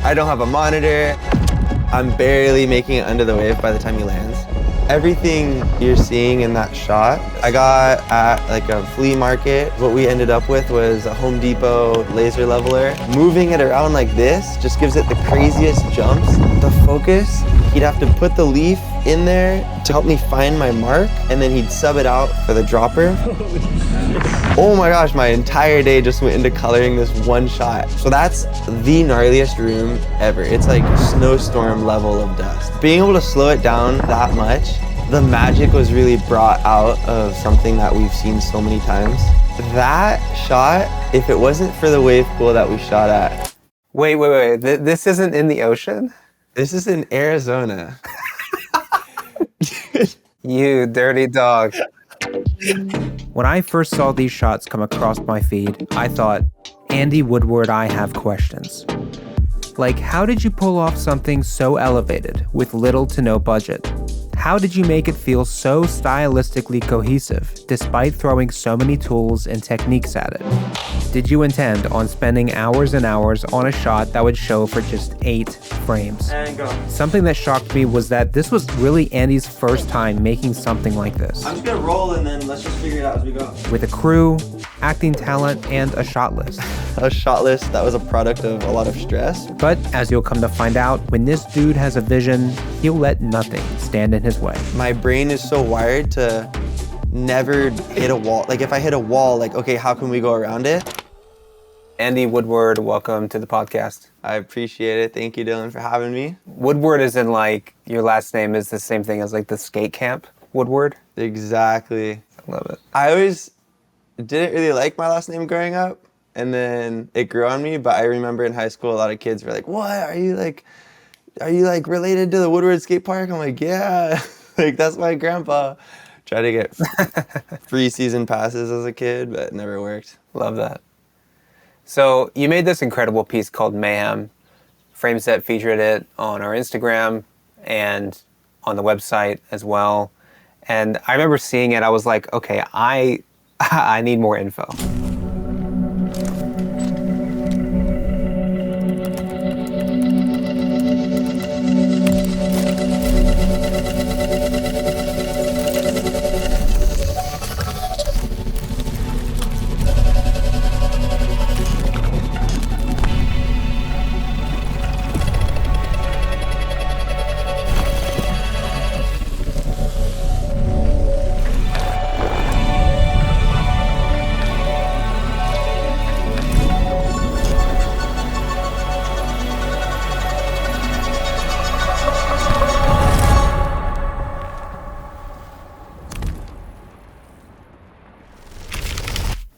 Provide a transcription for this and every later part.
I don't have a monitor. I'm barely making it under the wave by the time he lands. Everything you're seeing in that shot, I got at like a flea market. What we ended up with was a Home Depot laser leveler. Moving it around like this just gives it the craziest jumps. The focus, he'd have to put the leaf in there to help me find my mark, and then he'd sub it out for the dropper. Oh my gosh, my entire day just went into coloring this one shot. So that's the gnarliest room ever. It's like snowstorm level of dust. Being able to slow it down that much, the magic was really brought out of something that we've seen so many times. That shot, if it wasn't for the wave pool that we shot at. Wait. This isn't in the ocean? This is in Arizona. You dirty dog. When I first saw these shots come across my feed, I thought, Andy Woodward, I have questions. Like, how did you pull off something so elevated with little to no budget? How did you make it feel so stylistically cohesive, despite throwing so many tools and techniques at it? Did you intend on spending hours and hours on a shot that would show for just 8 frames? And go. Something that shocked me was that this was really Andy's first time making something like this. I'm just gonna roll and then let's just figure it out as we go. With a crew, acting talent, and a shot list. A shot list that was a product of a lot of stress. But as you'll come to find out, when this dude has a vision, he'll let nothing stand in his way. My brain is so wired to never hit a wall. Like if I hit a wall, like, okay, how can we go around it? Andy Woodward, welcome to the podcast. I appreciate it. Thank you, Dylan, for having me. Woodward is in like, your last name is the same thing as like the skate camp, Woodward? Exactly. I love it. I always didn't really like my last name growing up, and then it grew on me, but I remember in high school, a lot of kids were like, what, are you like related to the Woodward skate park? I'm like, yeah, like that's my grandpa. Tried to get free season passes as a kid, but it never worked. Love that. So you made this incredible piece called Mayhem. Frameset featured it on our Instagram and on the website as well. And I remember seeing it, I was like, okay, I need more info.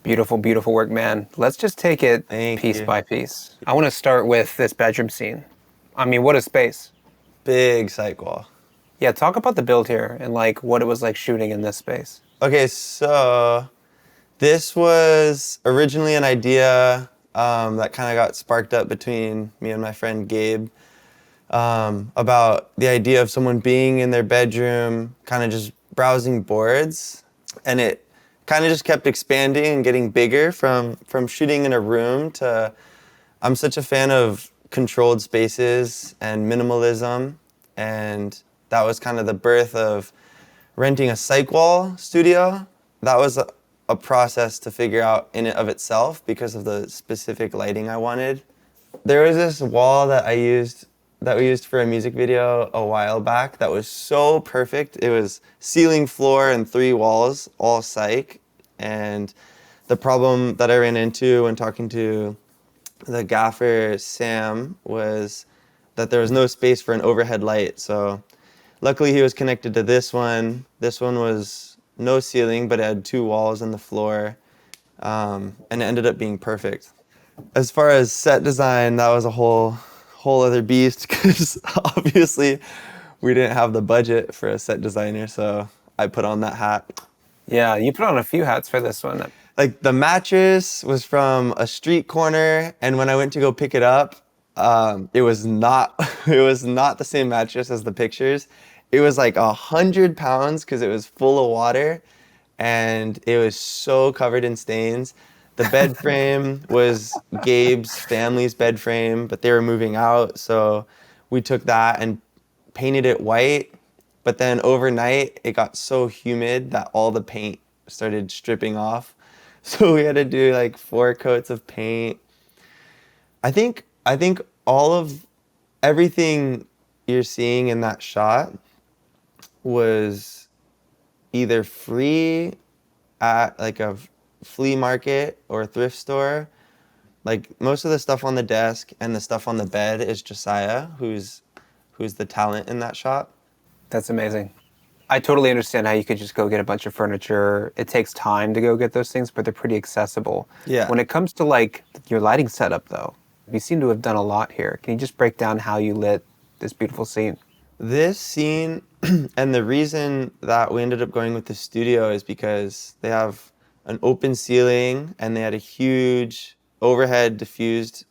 Beautiful, beautiful work, man. Let's just take it piece by piece. I want to start with this bedroom scene. I mean, what a space. Big sight wall. Yeah, talk about the build here and like what it was like shooting in this space. Okay, so this was originally an idea that kind of got sparked up between me and my friend Gabe about the idea of someone being in their bedroom, kind of just browsing boards, and it kind of just kept expanding and getting bigger from shooting in a room to, I'm such a fan of controlled spaces and minimalism, and that was kind of the birth of renting a cyc wall studio. That was a process to figure out in and of itself because of the specific lighting I wanted. There was this wall that we used for a music video a while back that was so perfect. It was ceiling, floor, and 3 walls, all cyc. And the problem that I ran into when talking to the gaffer, Sam, was that there was no space for an overhead light. So luckily he was connected to this one. This one was no ceiling, but it had 2 walls and the floor. And it ended up being perfect. As far as set design, that was a whole other beast because obviously we didn't have the budget for a set designer, so I put on that hat. Yeah, you put on a few hats for this one. Like the mattress was from a street corner, and when I went to go pick it up, it was not the same mattress as the pictures. It was like 100 pounds because it was full of water, and it was so covered in stains. The bed frame was Gabe's family's bed frame, but they were moving out, so we took that and painted it white. But then overnight, it got so humid that all the paint started stripping off. So we had to do like 4 coats of paint. I think all of everything you're seeing in that shot was either free at like a flea market or a thrift store. Like most of the stuff on the desk and the stuff on the bed is Josiah, who's the talent in that shop. That's amazing. I totally understand how you could just go get a bunch of furniture. It takes time to go get those things, but they're pretty accessible. Yeah. When it comes to like your lighting setup though, you seem to have done a lot here. Can you just break down how you lit this beautiful scene? This scene, and the reason that we ended up going with the studio is because they have an open ceiling and they had a huge overhead diffused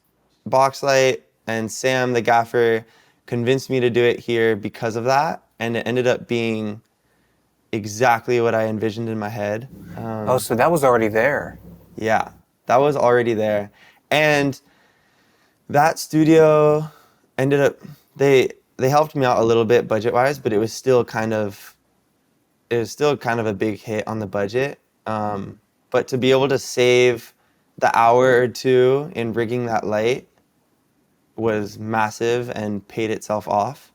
box light, and Sam, the gaffer, convinced me to do it here because of that, and it ended up being exactly what I envisioned in my head. So that was already there. Yeah, that was already there. And that studio ended up, they helped me out a little bit budget-wise, but it was still kind of a big hit on the budget. But to be able to save the hour or two in rigging that light was massive and paid itself off.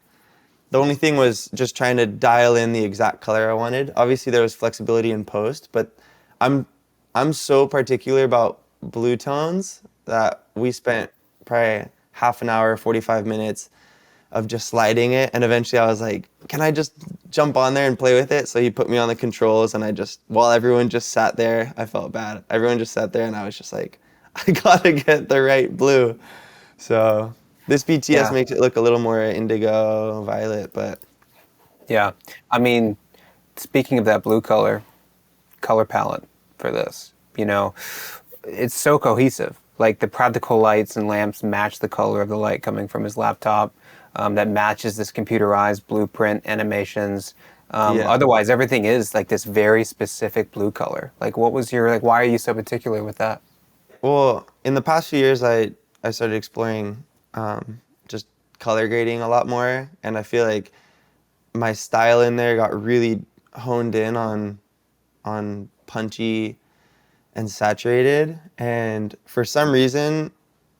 The only thing was just trying to dial in the exact color I wanted. Obviously there was flexibility in post, but I'm so particular about blue tones that we spent probably half an hour, 45 minutes of just sliding it, and eventually I was like, can I just jump on there and play with it? So he put me on the controls, and while everyone just sat there, I felt bad. Everyone just sat there, and I was just like, I gotta get the right blue. So this BTS makes it look a little more indigo, violet, but... Yeah, I mean, speaking of that blue color palette for this, it's so cohesive. Like the practical lights and lamps match the color of the light coming from his laptop. That matches this computerized blueprint animations. Otherwise, everything is like this very specific blue color. Like, what was why are you so particular with that? Well, in the past few years, I started exploring just color grading a lot more, and I feel like my style in there got really honed in on punchy and saturated. And for some reason,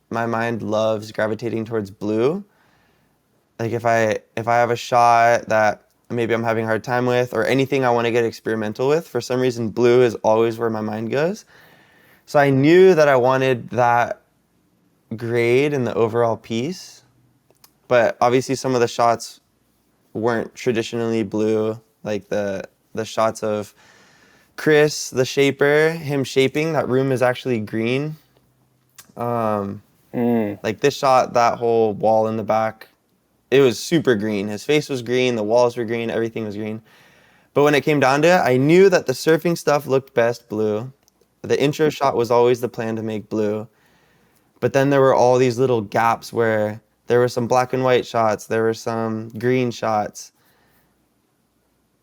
my mind loves gravitating towards blue. Like if I have a shot that maybe I'm having a hard time with, or anything I want to get experimental with, for some reason blue is always where my mind goes. So I knew that I wanted that grade in the overall piece, but obviously some of the shots weren't traditionally blue, like the shots of Chris, the shaper, him shaping, that room is actually green. Like this shot, that whole wall in the back, it was super green. His face was green, the walls were green, everything was green. But when it came down to it, I knew that the surfing stuff looked best blue. The intro shot was always the plan to make blue. But then there were all these little gaps where there were some black and white shots, there were some green shots.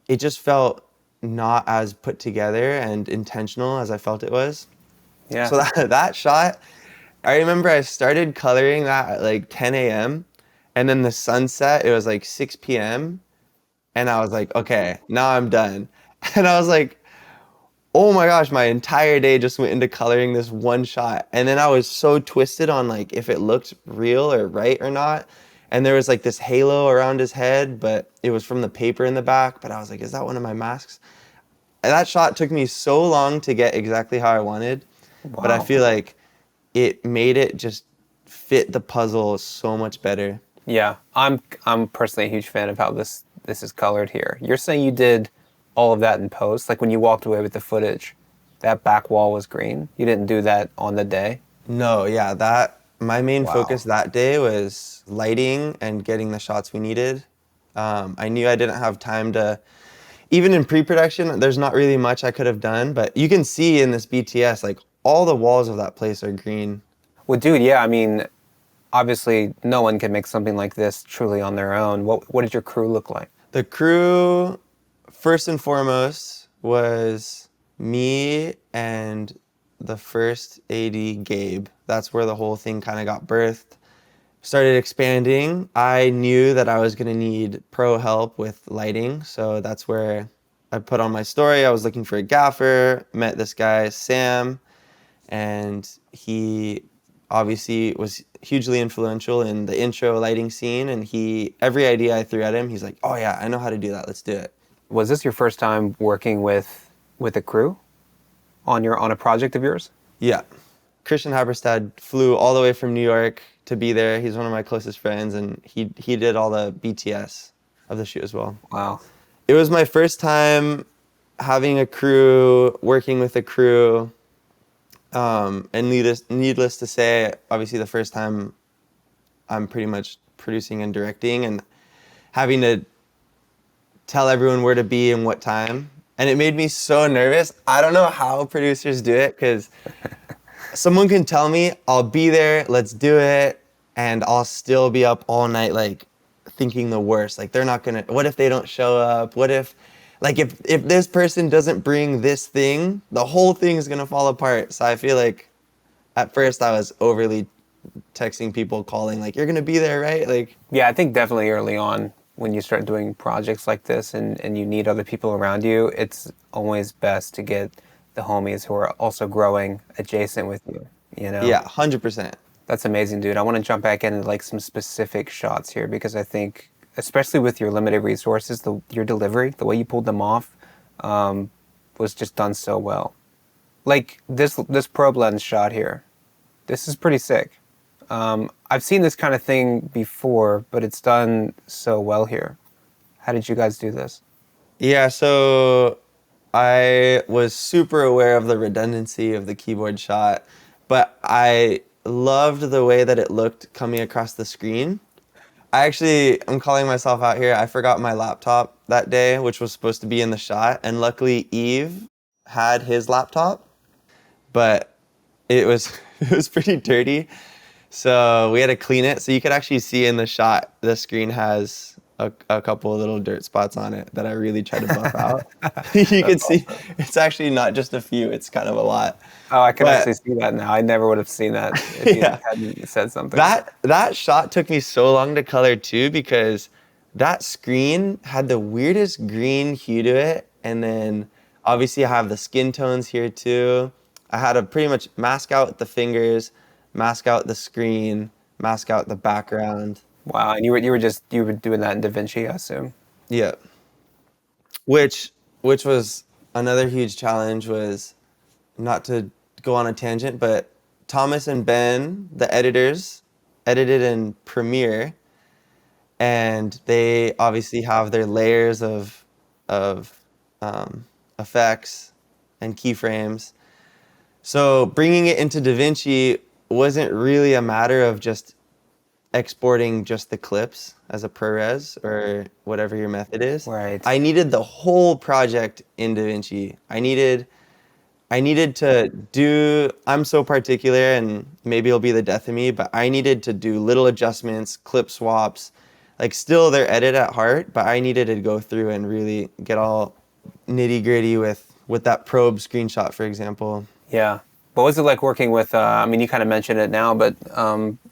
It just felt not as put together and intentional as I felt it was. Yeah. So that shot, I remember I started coloring that at like 10 a.m. and then the sunset, it was like 6 p.m. and I was like, okay, now I'm done. And I was like, oh my gosh, my entire day just went into coloring this one shot. And then I was so twisted on like if it looked real or right or not. And there was like this halo around his head, but it was from the paper in the back. But I was like, is that one of my masks? And that shot took me so long to get exactly how I wanted. Wow. But I feel like it made it just fit the puzzle so much better. Yeah, I'm personally a huge fan of how this is colored here. You're saying you did all of that in post? Like when you walked away with the footage, that back wall was green? You didn't do that on the day? No, yeah, my main focus that day was lighting and getting the shots we needed. I knew I didn't have time to, even in pre-production, there's not really much I could have done, but you can see in this BTS, like all the walls of that place are green. Well, dude, yeah, I mean, obviously no one can make something like this truly on their own. What did your crew look like? The crew, first and foremost, was me and the first AD, Gabe. That's where the whole thing kind of got birthed. Started expanding. I knew that I was going to need pro help with lighting, so that's where I put on my story. I was looking for a gaffer, met this guy, Sam, and he obviously was hugely influential in the intro lighting scene, and every idea I threw at him, he's like, "Oh yeah, I know how to do that. Let's do it." Was this your first time working with a crew on a project of yours? Yeah. Christian Habberstad flew all the way from New York to be there. He's one of my closest friends, and he did all the BTS of the shoot as well. Wow. It was my first time having a crew, working with a crew, and needless to say, obviously the first time I'm pretty much producing and directing and having to tell everyone where to be and what time. And it made me so nervous. I don't know how producers do it, because someone can tell me, I'll be there, let's do it, and I'll still be up all night, like, thinking the worst. Like, they're not gonna, what if they don't show up? What if, like, if this person doesn't bring this thing, the whole thing is gonna fall apart. So I feel like at first I was overly texting people, calling, like, you're gonna be there, right? Like, Yeah, I think definitely early on when you start doing projects like this and you need other people around you, it's always best to get the homies who are also growing adjacent with you, you know? yeah, 100%. That's amazing, dude. I want to jump back into like some specific shots here, because I think, especially with your limited resources, your delivery, the way you pulled them off, was just done so well. Like this probe lens shot here, this is pretty sick. I've seen this kind of thing before, but it's done so well here. How did you guys do this? Yeah, so I was super aware of the redundancy of the keyboard shot, but I loved the way that it looked coming across the screen. I'm calling myself out here. I forgot my laptop that day, which was supposed to be in the shot, and luckily Eve had his laptop, but it was it was pretty dirty. So we had to clean it. So you could actually see in the shot, the screen has a couple of little dirt spots on it that I really tried to buff out. You can see it's actually not just a few, it's kind of a lot. Oh, I can actually see that now. I never would have seen that if you hadn't said something. That shot took me so long to color too, because that screen had the weirdest green hue to it. And then obviously I have the skin tones here too. I had to pretty much mask out the fingers, mask out the screen, mask out the background. Wow, and you were doing that in DaVinci, I assume. Yeah. Which was another huge challenge, was, not to go on a tangent, but Thomas and Ben, the editors, edited in Premiere, and they obviously have their layers of effects and keyframes. So bringing it into DaVinci wasn't really a matter of just exporting just the clips as a ProRes or whatever your method is. Right. I needed the whole project in DaVinci. I needed to do, I'm so particular, and maybe it'll be the death of me, but I needed to do little adjustments, clip swaps, like still their edit at heart, but I needed to go through and really get all nitty gritty with that probe screenshot, for example. Yeah. What was it like working with, I mean, you kind of mentioned it now, but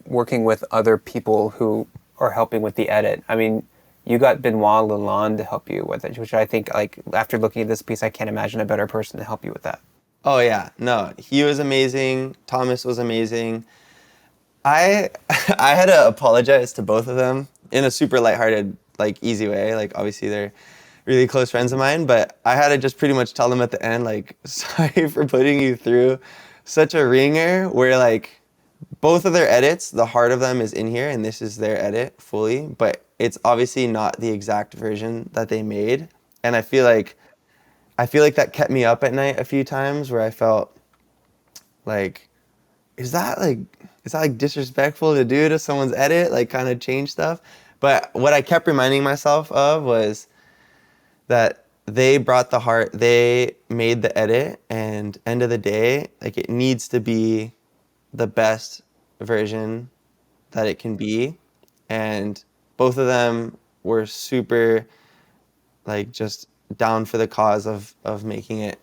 working with other people who are helping with the edit? I mean, you got Benoit Lalonde to help you with it, which I think, like, after looking at this piece, I can't imagine a better person to help you with that. Oh yeah, no, he was amazing. Thomas was amazing. I had to apologize to both of them in a super lighthearted, like, easy way. Like, obviously they're really close friends of mine, but I had to just pretty much tell them at the end, like, sorry for putting you through such a ringer, where, like, both of their edits, the heart of them is in here, and this is their edit fully, but it's obviously not the exact version that they made. And I feel like that kept me up at night a few times, where I felt like, is that disrespectful to do to someone's edit, like, kind of change stuff? But what I kept reminding myself of was that they brought the heart, they made the edit, and end of the day, like, it needs to be the best version that it can be. And both of them were super, like, just down for the cause of making it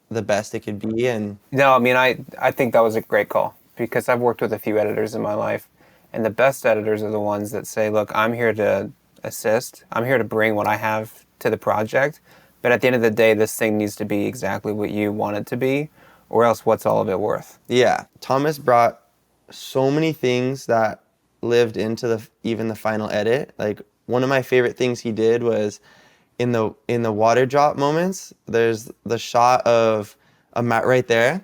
the best it could be. And No, I mean, I think that was a great call because I've worked with a few editors in my life, and the best editors are the ones that say, look, I'm here to assist. I'm here to bring what I have to the project. But at the end of the day, this thing needs to be exactly what you want it to be, or else what's all of it worth? yeah, Thomas brought so many things that lived into even the final edit. Like, one of my favorite things he did was in the water drop moments, there's the shot of a mat right there.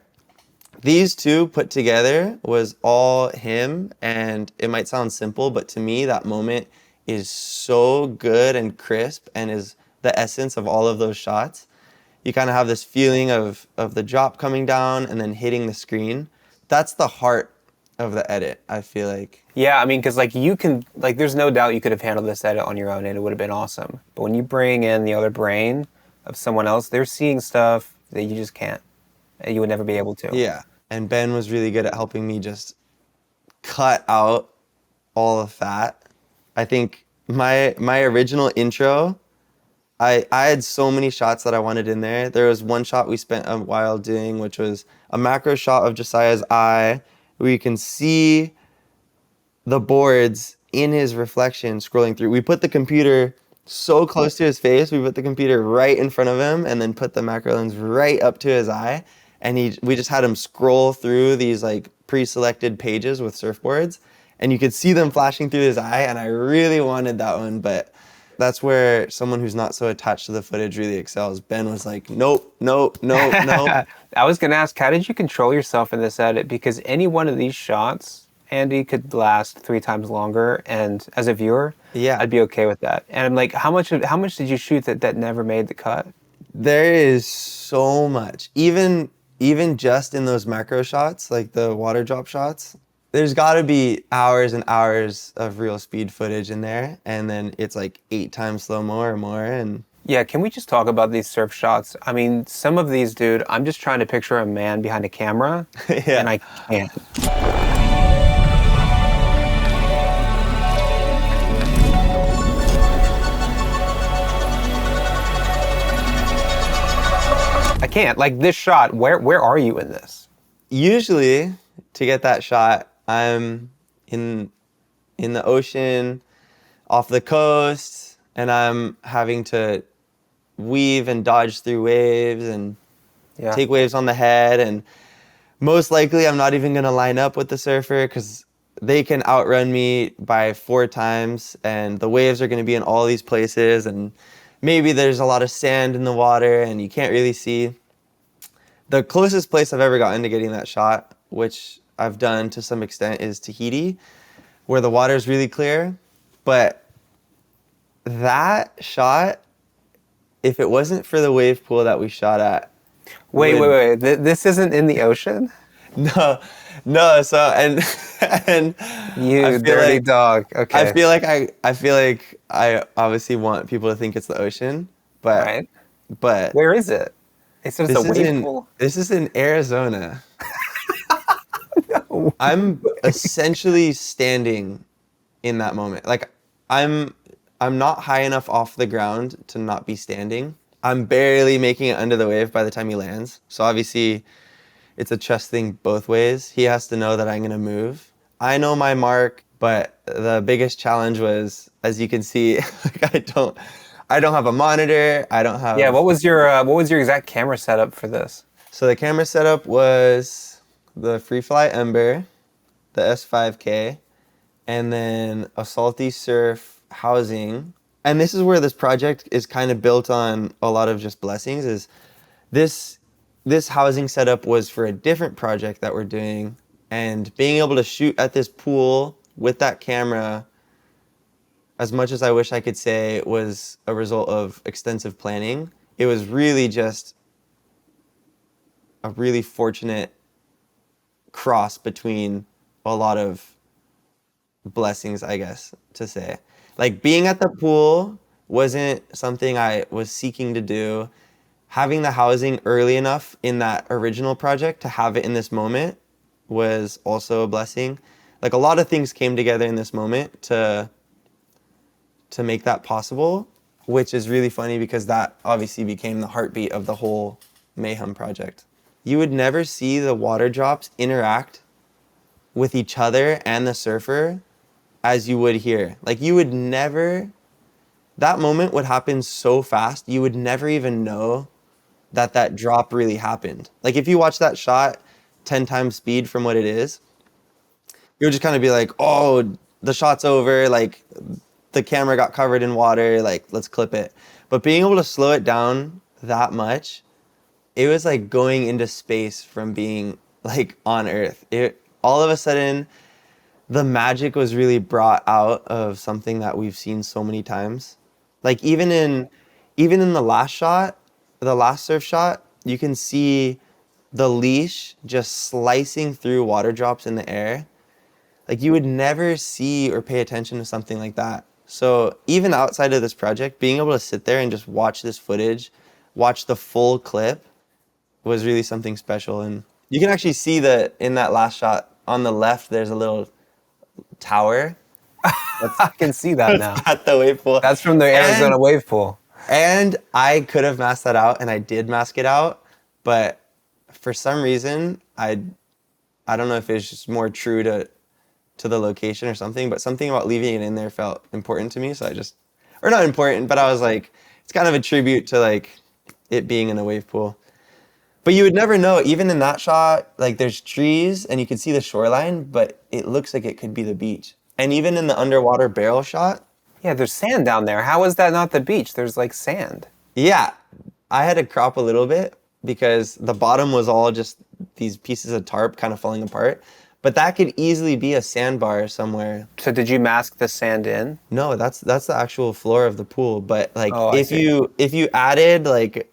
These two put together was all him, and it might sound simple, but to me that moment is so good and crisp and is the essence of all of those shots. You kind of have this feeling of the drop coming down and then hitting the screen. That's the heart of the edit, I feel like. Yeah, I mean, because like you can, like, there's no doubt you could have handled this edit on your own and it would have been awesome. But when you bring in the other brain of someone else, they're seeing stuff that you just can't. You would never be able to. Yeah, and Ben was really good at helping me just cut out all the fat. I think my original intro, I had so many shots that I wanted in there. There was one shot we spent a while doing, which was a macro shot of Josiah's eye, where you can see the boards in his reflection scrolling through. We put the computer so close to his face, we put the computer right in front of him and then put the macro lens right up to his eye. And we just had him scroll through these like pre-selected pages with surfboards, and you could see them flashing through his eye, and I really wanted that one, but that's where someone who's not so attached to the footage really excels. Ben was like, nope, nope, nope, nope. I was going to ask, how did you control yourself in this edit? Because any one of these shots, Andy, could last 3 times longer, and as a viewer, Yeah. I'd be okay with that. And I'm like, how much did you shoot that never made the cut? There is so much. Even just in those macro shots, like the water drop shots, there's got to be hours and hours of real speed footage in there, and then it's like 8 times slow-mo or more. And Yeah, can we just talk about these surf shots? I mean, some of these, dude, I'm just trying to picture a man behind a camera, Yeah. and I can't. I can't. Like, this shot, where are you in this? Usually, to get that shot, I'm in the ocean, off the coast, and I'm having to weave and dodge through waves and Yeah. take waves on the head. And most likely, I'm not even going to line up with the surfer because they can outrun me by 4 times, and the waves are going to be in all these places, and maybe there's a lot of sand in the water and you can't really see. The closest place I've ever gotten to getting that shot, which I've done to some extent, is Tahiti, where the water is really clear. But that shot, if it wasn't for the wave pool that we shot at, Wait. This isn't in the ocean? no. So and You I feel dirty like- dog. Okay. I feel like I obviously want people to think it's the ocean, but Right. but Where is it? It's just a wave pool. this is in Arizona. I'm essentially standing in that moment. Like I'm not high enough off the ground to not be standing. I'm barely making it under the wave by the time he lands. So obviously it's a trust thing both ways. He has to know that I'm going to move. I know my mark, but the biggest challenge was, as you can see, like I don't have a monitor. I don't have. Yeah. What was your exact camera setup for this? So the camera setup was the Freefly Ember, the S5K, and then a Salty Surf housing. And this is where this project is kind of built on a lot of just blessings. Is this housing setup was for a different project that we're doing, and being able to shoot at this pool with that camera, as much as I wish I could say it was a result of extensive planning, it was really just a really fortunate cross between a lot of blessings, I guess, to say. Like, being at the pool wasn't something I was seeking to do. Having the housing early enough in that original project to have it in this moment was also a blessing. Like, a lot of things came together in this moment to make that possible, which is really funny because that obviously became the heartbeat of the whole Mayhem project. You would never see the water drops interact with each other and the surfer as you would here. Like you would never, that moment would happen so fast, you would never even know that drop really happened. Like if you watch that shot 10 times speed from what it is, you would just kind of be like, oh, the shot's over, like the camera got covered in water, like let's clip it. But being able to slow it down that much, it was like going into space from being like on Earth. It all of a sudden, the magic was really brought out of something that we've seen so many times. Like even in the last shot, the last surf shot, you can see the leash just slicing through water drops in the air. Like you would never see or pay attention to something like that. So even outside of this project, being able to sit there and just watch this footage, watch the full clip was really something special. And you can actually see that in that last shot on the left, there's a little tower. I can see that now. At the wave pool. That's from the Arizona wave pool. And I could have masked that out, and I did mask it out, but for some reason, I don't know if it's just more true to the location or something, but something about leaving it in there felt important to me, so I just, or not important, but I was like, it's kind of a tribute to like it being in a wave pool. But you would never know, even in that shot, like there's trees and you can see the shoreline, but it looks like it could be the beach. And even in the underwater barrel shot. Yeah, there's sand down there. How is that not the beach? There's like sand. Yeah, I had to crop a little bit because the bottom was all just these pieces of tarp kind of falling apart. But that could easily be a sandbar somewhere. So did you mask the sand in? No, that's the actual floor of the pool. But like if you added like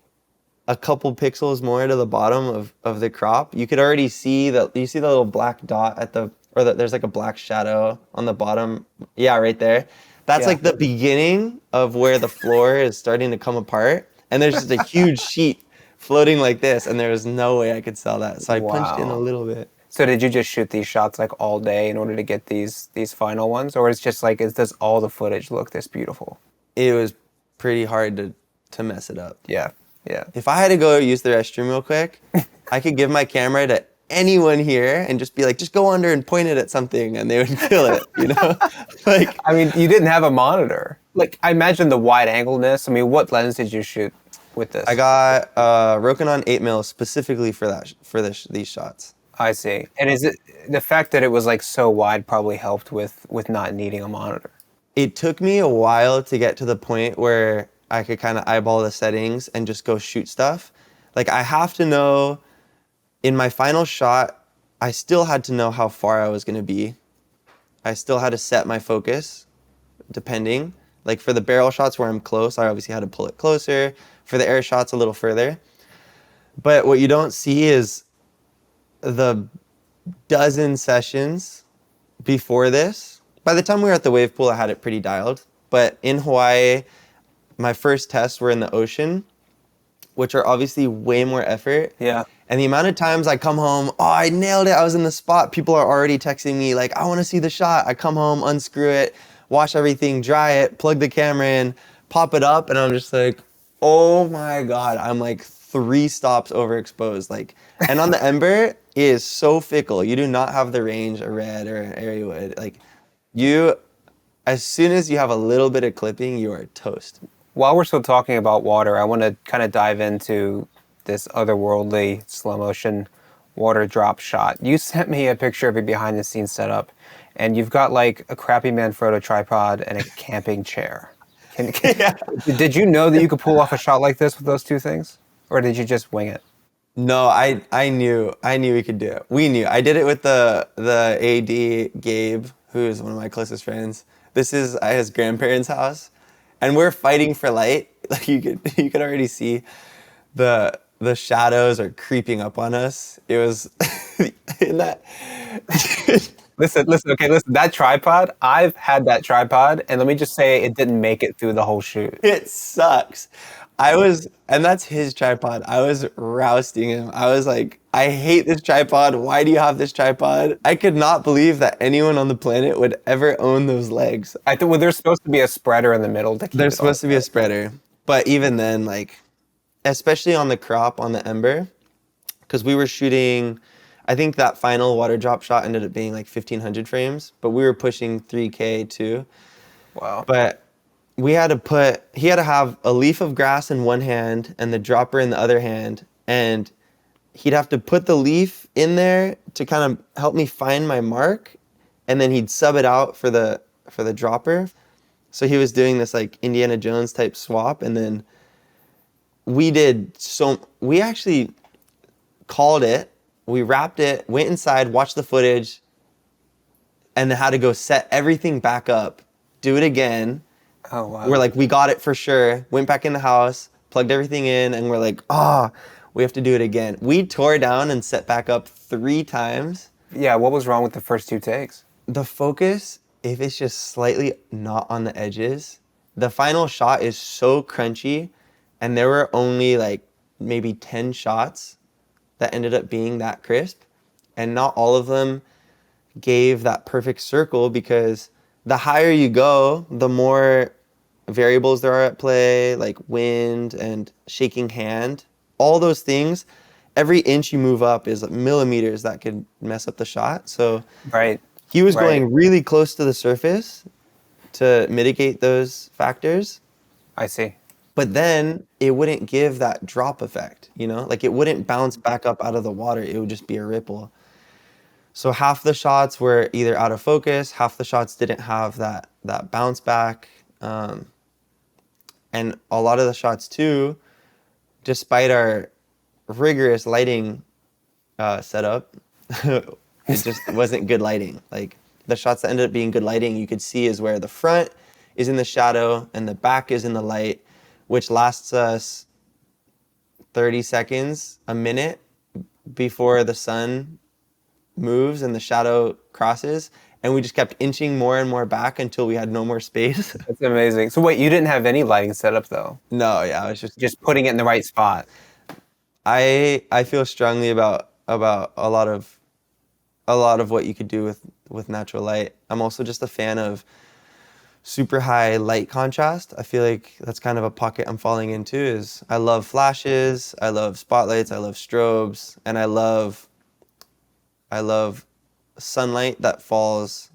a couple pixels more to the bottom of the crop, you could already see the little black dot at there's like a black shadow on the bottom. Yeah, right there. That's like the beginning of where the floor is starting to come apart. And there's just a huge sheet floating like this. And there was no way I could sell that. So I punched in a little bit. So did you just shoot these shots like all day in order to get these final ones? Or it's just like, does all the footage look this beautiful? It was pretty hard to mess it up. Yeah, yeah. If I had to go use the restroom real quick, I could give my camera to anyone here and just be like, just go under and point it at something and they would kill it, you know? Like, I mean, you didn't have a monitor. Like, I imagine the wide angleness. I mean, what lens did you shoot with this? I got Rokinon 8mm specifically for these shots. I see. And is it the fact that it was like so wide probably helped with not needing a monitor? It took me a while to get to the point where I could kind of eyeball the settings and just go shoot stuff. Like I have to know, in my final shot, I still had to know how far I was going to be. I still had to set my focus, depending. Like for the barrel shots where I'm close, I obviously had to pull it closer. For the air shots, a little further. But what you don't see is the dozen sessions before this. By the time we were at the wave pool, I had it pretty dialed. But in Hawaii, my first tests were in the ocean, which are obviously way more effort. Yeah. And the amount of times I come home, oh, I nailed it, I was in the spot. People are already texting me like, I want to see the shot. I come home, unscrew it, wash everything, dry it, plug the camera in, pop it up, and I'm just like, oh my God, I'm like 3 stops overexposed. Like, and on the Ember, it is so fickle. You do not have the range a Red or an Airy would. Like, as soon as you have a little bit of clipping, you are toast. While we're still talking about water, I want to kind of dive into this otherworldly slow motion water drop shot. You sent me a picture of your behind the scenes setup, and you've got like a crappy Manfrotto tripod and a camping chair. Did you know that you could pull off a shot like this with those two things? Or did you just wing it? No, I knew we could do it. We knew. I did it with the AD Gabe, who is one of my closest friends. This is at his grandparents' house, and we're fighting for light. Like you could already see the shadows are creeping up on us. It was in that. Listen. That tripod, I've had that tripod, and let me just say it didn't make it through the whole shoot. It sucks. And that's his tripod. I was rousting him. I was like, I hate this tripod. Why do you have this tripod? I could not believe that anyone on the planet would ever own those legs. I think, well, there's supposed to be a spreader in the middle to keep There's supposed to be a spreader. But even then, like, especially on the crop, on the ember, because we were shooting, I think that final water drop shot ended up being like 1,500 frames, but we were pushing 3K too. Wow. But he had to have a leaf of grass in one hand and the dropper in the other hand. And he'd have to put the leaf in there to kind of help me find my mark. And then he'd sub it out for the dropper. So he was doing this like Indiana Jones type swap. And then we actually called it, we wrapped it, went inside, watched the footage, and then had to go set everything back up, do it again. Oh, wow. We're like, we got it for sure. Went back in the house, plugged everything in, and we're like, we have to do it again. We tore down and set back up 3 times. Yeah, what was wrong with the first 2 takes? The focus, if it's just slightly not on the edges, the final shot is so crunchy, and there were only like maybe 10 shots that ended up being that crisp, and not all of them gave that perfect circle, because the higher you go, the more variables there are at play, like wind and shaking hand, all those things. Every inch you move up is millimeters that could mess up the shot. So Right. he was Right. going really close to the surface to mitigate those factors, I see. but then it wouldn't give that drop effect, like it wouldn't bounce back up out of the water. It would just be a ripple. So half the shots were either out of focus, half the shots didn't have that bounce back. And a lot of the shots too, despite our rigorous lighting setup, it just wasn't good lighting. Like the shots that ended up being good lighting, you could see is where the front is in the shadow and the back is in the light, which lasts us 30 seconds, a minute before the sun moves and the shadow crosses, and we just kept inching more and more back until we had no more space. That's amazing. So wait, you didn't have any lighting setup though? No, yeah, I was Just putting it in the right spot. I feel strongly about a lot of what you could do with natural light. I'm also just a fan of super high light contrast. I feel like that's kind of a pocket I'm falling into. Is I love flashes, I love spotlights, I love strobes, and I love sunlight that falls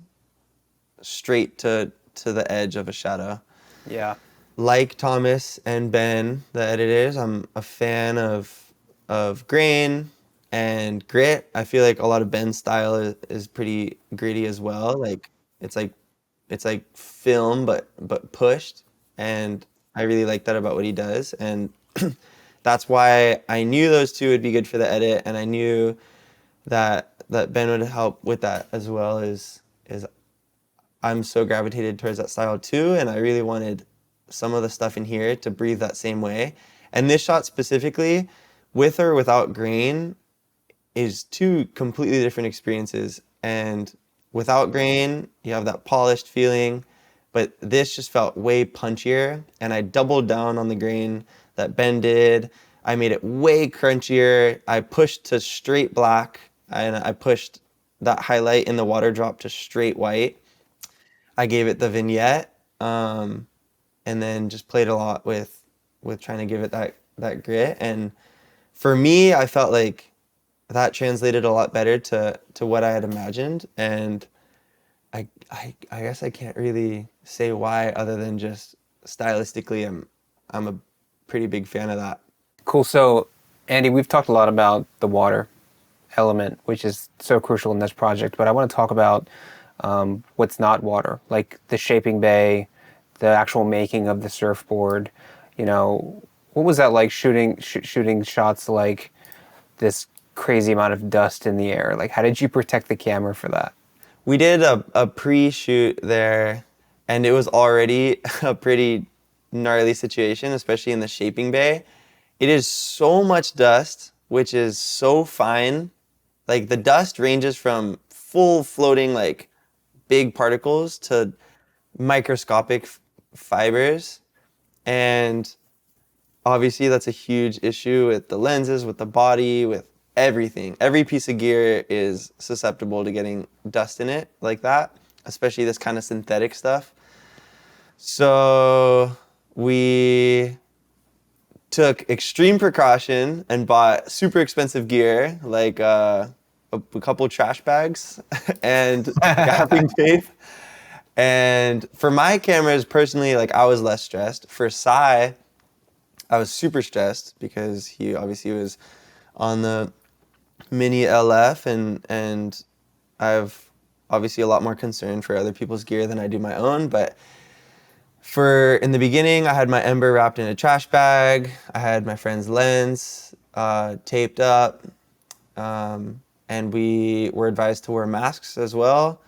straight to the edge of a shadow. Yeah. Like Thomas and Ben, the editors, I'm a fan of grain and grit. I feel like a lot of Ben's style is pretty gritty as well. Like it's like film but pushed, and I really like that about what he does. And that's why I knew those two would be good for the edit, and I knew that Ben would help with that as well. Is I'm so gravitated towards that style too, and I really wanted some of the stuff in here to breathe that same way. And this shot specifically, with or without grain, is 2 completely different experiences. And without grain, you have that polished feeling, but this just felt way punchier, and I doubled down on the grain that Ben did. I made it way crunchier. I pushed to straight black, and I pushed that highlight in the water drop to straight white. I gave it the vignette, and then just played a lot with trying to give it that grit. And for me, I felt like that translated a lot better to what I had imagined. And I guess I can't really say why, other than just stylistically, I'm a pretty big fan of that. Cool. So, Andy, we've talked a lot about the water element, which is so crucial in this project, but I want to talk about what's not water, like the shaping bay, the actual making of the surfboard. What was that like shooting shots like this crazy amount of dust in the air? Like, how did you protect the camera for that? We did a pre-shoot there, and it was already a pretty gnarly situation, especially in the shaping bay. It is so much dust, which is so fine. Like the dust ranges from full floating like big particles to microscopic fibers. And obviously that's a huge issue with the lenses, with the body, with everything. Every piece of gear is susceptible to getting dust in it like that, especially this kind of synthetic stuff. So we took extreme precaution and bought super expensive gear, like a couple trash bags and gaffing tape. And for my cameras, personally, like I was less stressed. For Sai, I was super stressed because he obviously was on the mini LF, and I have obviously a lot more concern for other people's gear than I do my own. But in the beginning, I had my Ember wrapped in a trash bag. I had my friend's lens taped up, and we were advised to wear masks as well.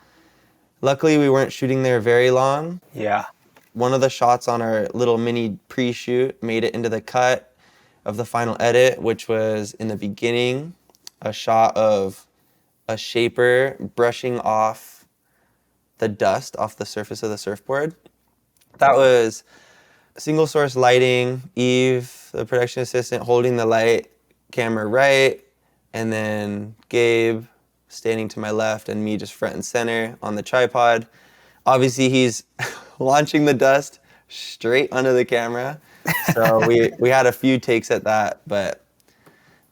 Luckily, we weren't shooting there very long. Yeah. One of the shots on our little mini pre-shoot made it into the cut of the final edit, which was in the beginning, a shot of a shaper brushing off the dust off the surface of the surfboard. That was single source lighting, Eve, the production assistant, holding the light camera right, and then Gabe standing to my left and me just front and center on the tripod. Obviously, he's launching the dust straight onto the camera. So we had a few takes at that, but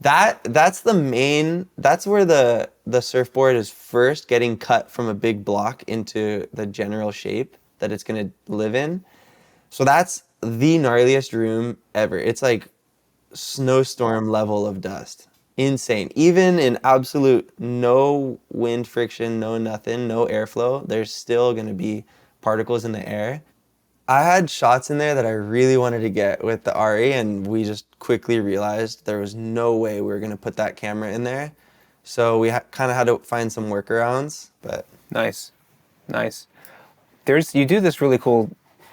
that's where the surfboard is first getting cut from a big block into the general shape that it's gonna live in. So that's the gnarliest room ever. It's like snowstorm level of dust. Insane. Even in absolute no wind friction, no nothing, no airflow, there's still gonna be particles in the air. I had shots in there that I really wanted to get with the RE, and we just quickly realized there was no way we were gonna put that camera in there. So we kind of had to find some workarounds, but. Nice. You do this really cool,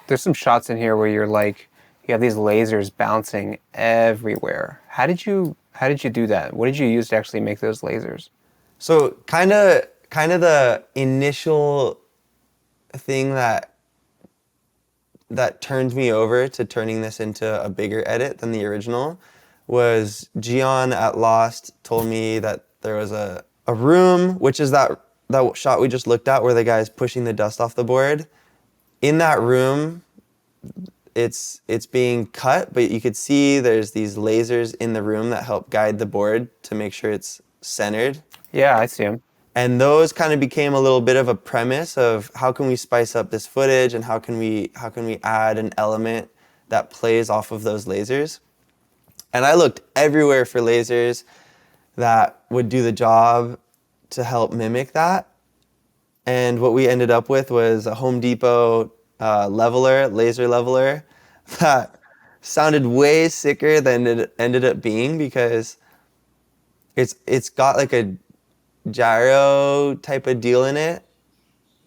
there's some shots in here where you're like, you have these lasers bouncing everywhere. How did you do that? What did you use to actually make those lasers? So kind of the initial thing that turned me over to turning this into a bigger edit than the original was Gian at Lost told me that there was a room, which is that shot we just looked at where the guy's pushing the dust off the board. In that room, it's being cut, but you could see there's these lasers in the room that help guide the board to make sure it's centered. Yeah, I see them. And those kind of became a little bit of a premise of how can we spice up this footage and how can we add an element that plays off of those lasers. And I looked everywhere for lasers that would do the job to help mimic that. And what we ended up with was a Home Depot laser leveler that sounded way sicker than it ended up being because it's got like a gyro type of deal in it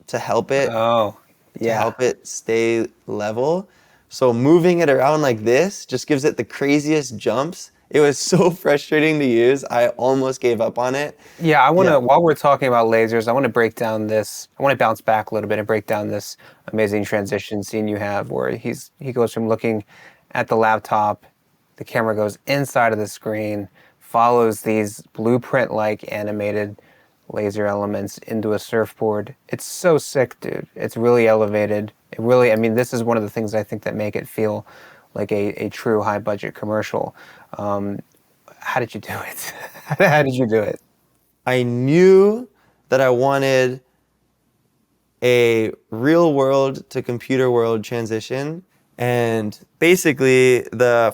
to help it stay level. So moving it around like this just gives it the craziest jumps. It was so frustrating to use. I almost gave up on it. Yeah, I want to, while we're talking about lasers, I want to bounce back a little bit and break down this amazing transition scene you have where he goes from looking at the laptop, the camera goes inside of the screen, follows these blueprint-like animated laser elements into a surfboard. It's so sick, dude. It's really elevated. This is one of the things I think that make it feel like a true high-budget commercial. How did you do it? How did you do it? I knew that I wanted a real world to computer world transition. And basically,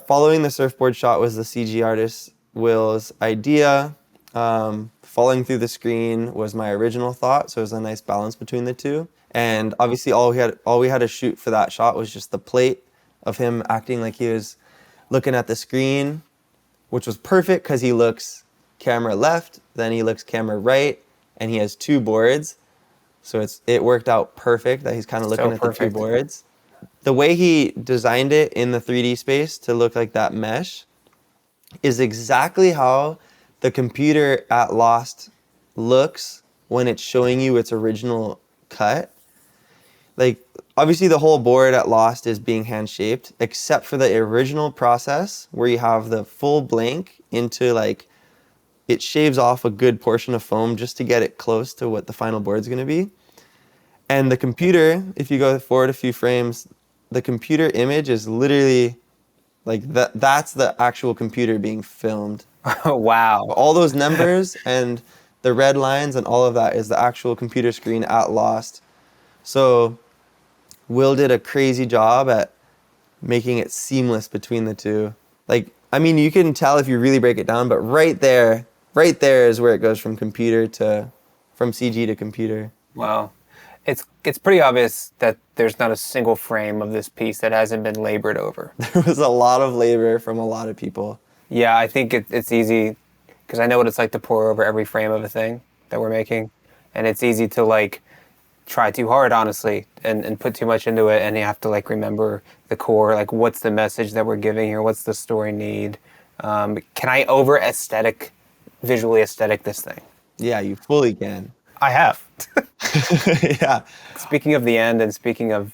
following the surfboard shot was the CG artist Will's idea. Falling through the screen was my original thought, so it was a nice balance between the two. And obviously, all we had to shoot for that shot was just the plate of him acting like he was looking at the screen, which was perfect because he looks camera left, then he looks camera right, and he has two boards. So it worked out perfect that he's kind of looking at the two boards. The way he designed it in the 3D space to look like that mesh is exactly how the computer at Lost looks when it's showing you its original cut. Like, obviously the whole board at Lost is being hand-shaped, except for the original process where you have the full blank into like, it shaves off a good portion of foam just to get it close to what the final board's gonna be. And the computer, if you go forward a few frames, the computer image is literally Like that's the actual computer being filmed. Wow. All those numbers and the red lines and all of that is the actual computer screen at Lost. So Will did a crazy job at making it seamless between the two. Like, I mean, you can tell if you really break it down, but right there is where it goes from from CG to computer. Wow. It's pretty obvious that there's not a single frame of this piece that hasn't been labored over. There was a lot of labor from a lot of people. Yeah, I think it's easy because I know what it's like to pour over every frame of a thing that we're making. And it's easy to like try too hard, honestly, and put too much into it. And you have to like remember the core, like what's the message that we're giving here? What's the story need? Can I visually aesthetic this thing? Yeah, you fully can. I have. Yeah. Speaking of the end and speaking of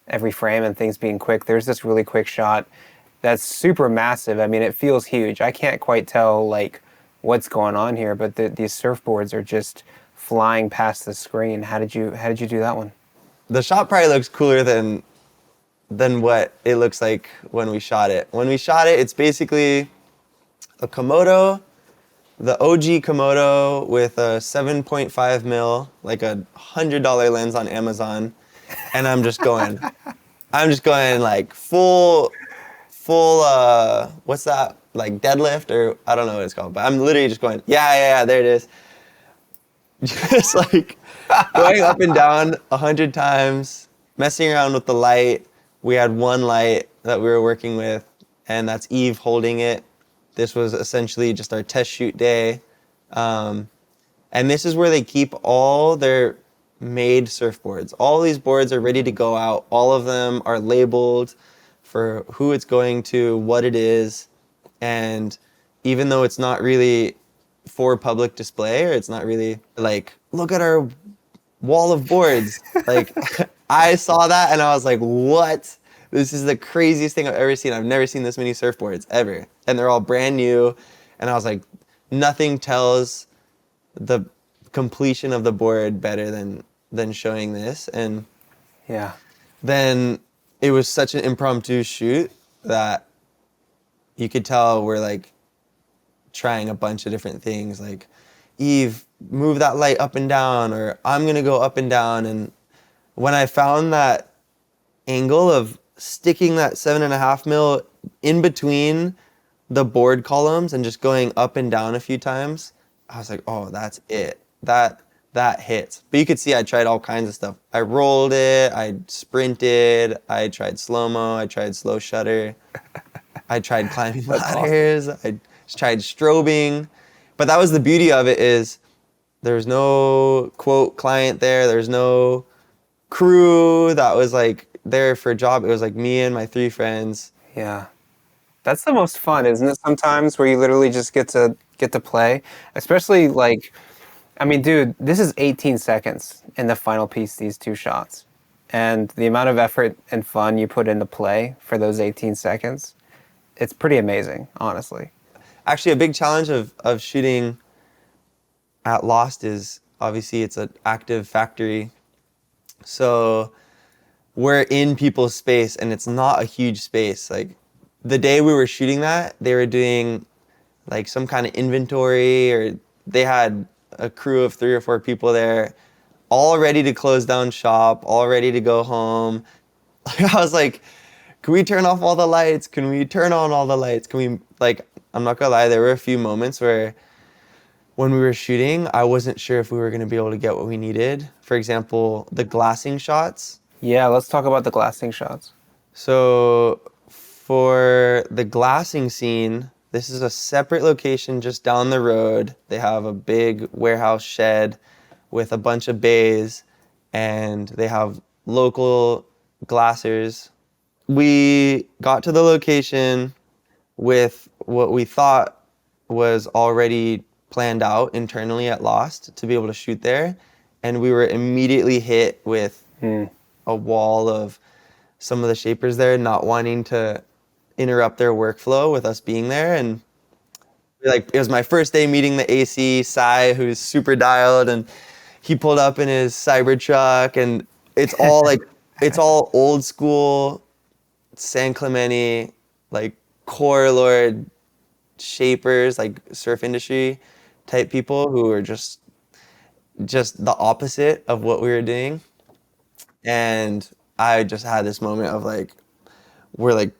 every frame and things being quick, there's this really quick shot that's super massive. I mean, it feels huge. I can't quite tell like what's going on here, but these surfboards are just flying past the screen. How did you do that one? The shot probably looks cooler than what it looks like when we shot it. When we shot it, it's basically a Komodo, the OG Komodo with a 7.5 mil, like a $100 lens on Amazon, and I'm just going like full, what's that? Like deadlift or I don't know what it's called, but I'm literally just going, yeah, there it is. Just like going up and down 100 times, messing around with the light. We had one light that we were working with, and that's Eve holding it. This was essentially just our test shoot day. And this is where they keep all their made surfboards. All these boards are ready to go out. All of them are labeled for who it's going to, what it is. And even though it's not really for public display, or it's not really like, look at our wall of boards. Like, I saw that and I was like, what? This is the craziest thing I've ever seen. I've never seen this many surfboards ever. And they're all brand new. And I was like, nothing tells the completion of the board better than showing this. And Yeah. then it was such an impromptu shoot that you could tell we're like trying a bunch of different things, like, Eve, move that light up and down, or I'm gonna go up and down. And when I found that angle of sticking that 7.5 mil in between the board columns and just going up and down a few times, I was like, oh, that's it. That hits. But you could see I tried all kinds of stuff. I rolled it, I sprinted, I tried slow-mo, I tried slow shutter, I tried climbing ladders, I tried strobing. But that was the beauty of it, is there's no quote client there, there's no crew that was like there for a job. It was like me and my 3 friends. Yeah. That's the most fun, isn't it? Sometimes where you literally just get to play, especially like, I mean, dude, this is 18 seconds in the final piece, these 2 shots. And the amount of effort and fun you put into play for those 18 seconds, it's pretty amazing, honestly. Actually, a big challenge of shooting at Lost is obviously it's an active factory. So we're in people's space and it's not a huge space. Like the day we were shooting that, they were doing like some kind of inventory, or they had a crew of 3 or 4 people there, all ready to close down shop, all ready to go home. I was like, can we turn off all the lights? Can we turn on all the lights? Can we, like, I'm not gonna lie, there were a few moments where when we were shooting, I wasn't sure if we were gonna be able to get what we needed. For example, the glassing shots. Yeah, let's talk about the glassing shots. So for the glassing scene, this is a separate location just down the road. They have a big warehouse shed with a bunch of bays, and they have local glassers. We got to the location with what we thought was already planned out internally at Lost to be able to shoot there, and we were immediately hit with a wall of some of the shapers there not wanting to interrupt their workflow with us being there. And like, it was my first day meeting the AC, Sai, who's super dialed, and he pulled up in his Cybertruck, and it's all like, it's all old school San Clemente like core lord shapers, like surf industry type people who were just the opposite of what we were doing. And I just had this moment of like, we're like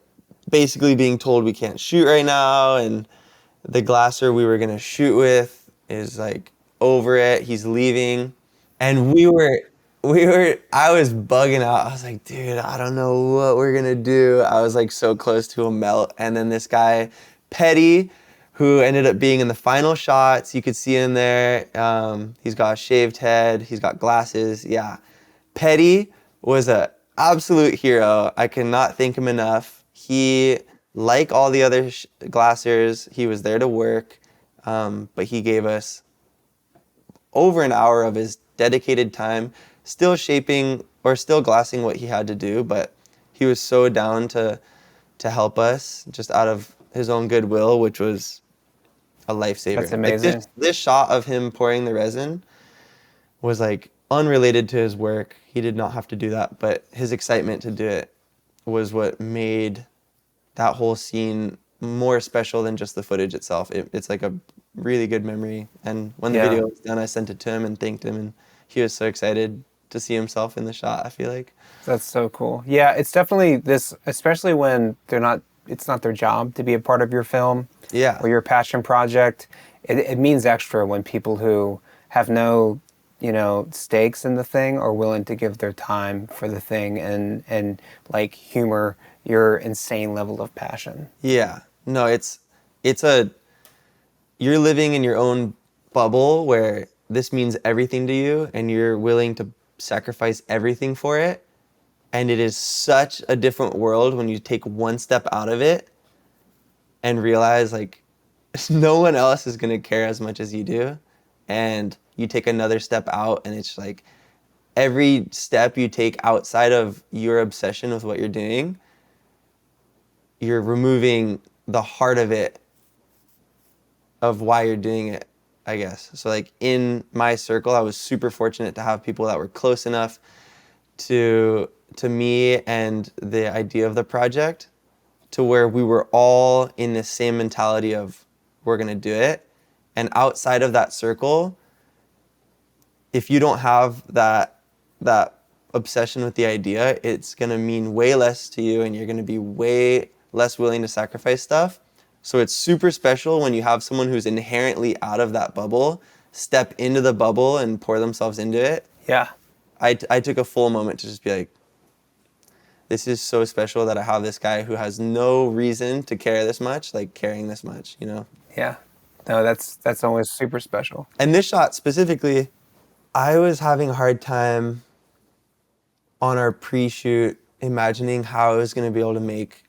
basically being told we can't shoot right now, and the glasser we were gonna shoot with is like over it, he's leaving. And I was bugging out. I was like, dude, I don't know what we're gonna do. I was like so close to a melt. And then this guy, Petty, who ended up being in the final shots, you could see him there. He's got a shaved head, he's got glasses. Yeah. Petty was a absolute hero. I cannot thank him enough. He, like all the other glassers, he was there to work, but he gave us over an hour of his dedicated time, still shaping or still glassing what he had to do, but he was so down to help us just out of his own goodwill, which was a lifesaver. That's amazing. Like this shot of him pouring the resin was like unrelated to his work. He did not have to do that, but his excitement to do it was what made that whole scene more special than just the footage itself. It's like a really good memory. And when the video was done, I sent it to him and thanked him, and he was so excited to see himself in the shot, I feel like. That's so cool. Yeah, it's definitely this, especially when it's not their job to be a part of your film or your passion project. It means extra when people who have no, stakes in the thing are willing to give their time for the thing and like humor your insane level of passion. Yeah. No, you're living in your own bubble where this means everything to you and you're willing to sacrifice everything for it. And it is such a different world when you take one step out of it and realize like no one else is going to care as much as you do. And you take another step out and it's like every step you take outside of your obsession with what you're doing, you're removing the heart of it, of why you're doing it, I guess. So like in my circle, I was super fortunate to have people that were close enough to me and the idea of the project to where we were all in the same mentality of we're gonna do it. And outside of that circle, if you don't have that obsession with the idea, it's gonna mean way less to you and you're gonna be way less willing to sacrifice stuff. So it's super special when you have someone who's inherently out of that bubble step into the bubble and pour themselves into it. Yeah. I took a full moment to just be like, this is so special that I have this guy who has no reason to care this much, like caring this much, Yeah. No, that's always super special. And this shot specifically, I was having a hard time on our pre-shoot imagining how I was going to be able to make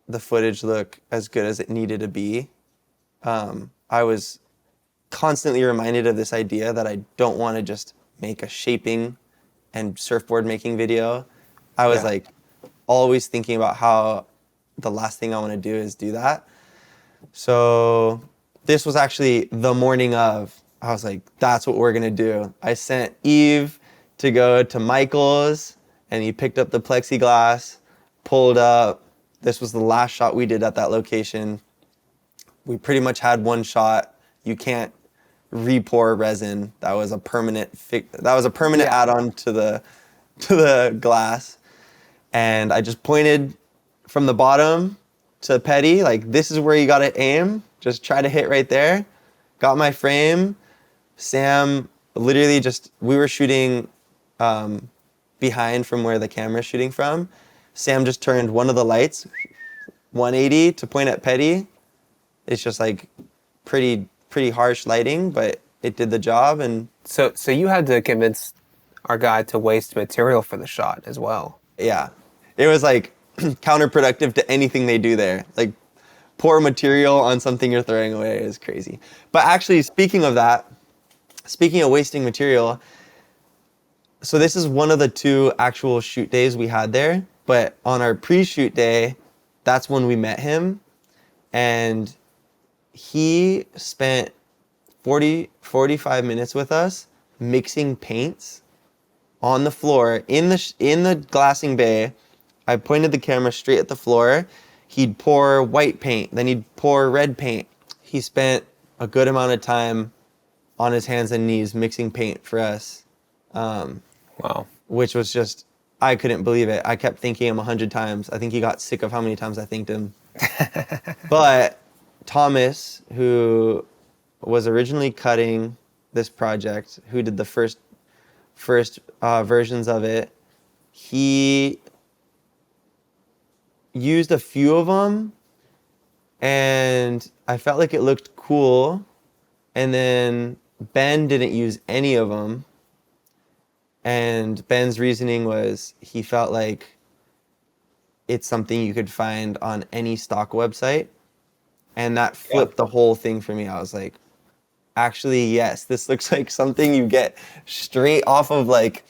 the footage look as good as it needed to be. I was constantly reminded of this idea that I don't want to just make a shaping and surfboard making video. I was like always thinking about how the last thing I want to do is do that. So this was actually the morning of. I was like, that's what we're going to do. I sent Eve to go to Michael's and he picked up the plexiglass, pulled up. This was the last shot we did at that location. We pretty much had one shot. You can't re-pour resin. That was a permanent add-on to the glass. And I just pointed from the bottom to Petty, like, this is where you got to aim. Just try to hit right there. Got my frame. Sam literally we were shooting behind from where the camera's shooting from. Sam just turned one of the lights 180 to point at Petty. It's just like pretty harsh lighting, but it did the job. And so you had to convince our guy to waste material for the shot as well. Yeah, it was like counterproductive to anything they do there. Like pour material on something you're throwing away is crazy. But actually, speaking of wasting material, so this is one of the 2 actual shoot days we had there. But on our pre-shoot day, that's when we met him. And he spent 45 minutes with us mixing paints on the floor in the glassing bay. I pointed the camera straight at the floor. he'd pour white paint, then he'd pour red paint. He spent a good amount of time on his hands and knees mixing paint for us. Wow. Which was just, I couldn't believe it. I kept thanking him 100 times. I think he got sick of how many times I thanked him. But Thomas, who was originally cutting this project, who did the first versions of it, he used a few of them, and I felt like it looked cool. And then Ben didn't use any of them. And Ben's reasoning was he felt like it's something you could find on any stock website. And that flipped the whole thing for me. I was like, actually, yes, this looks like something you get straight off of like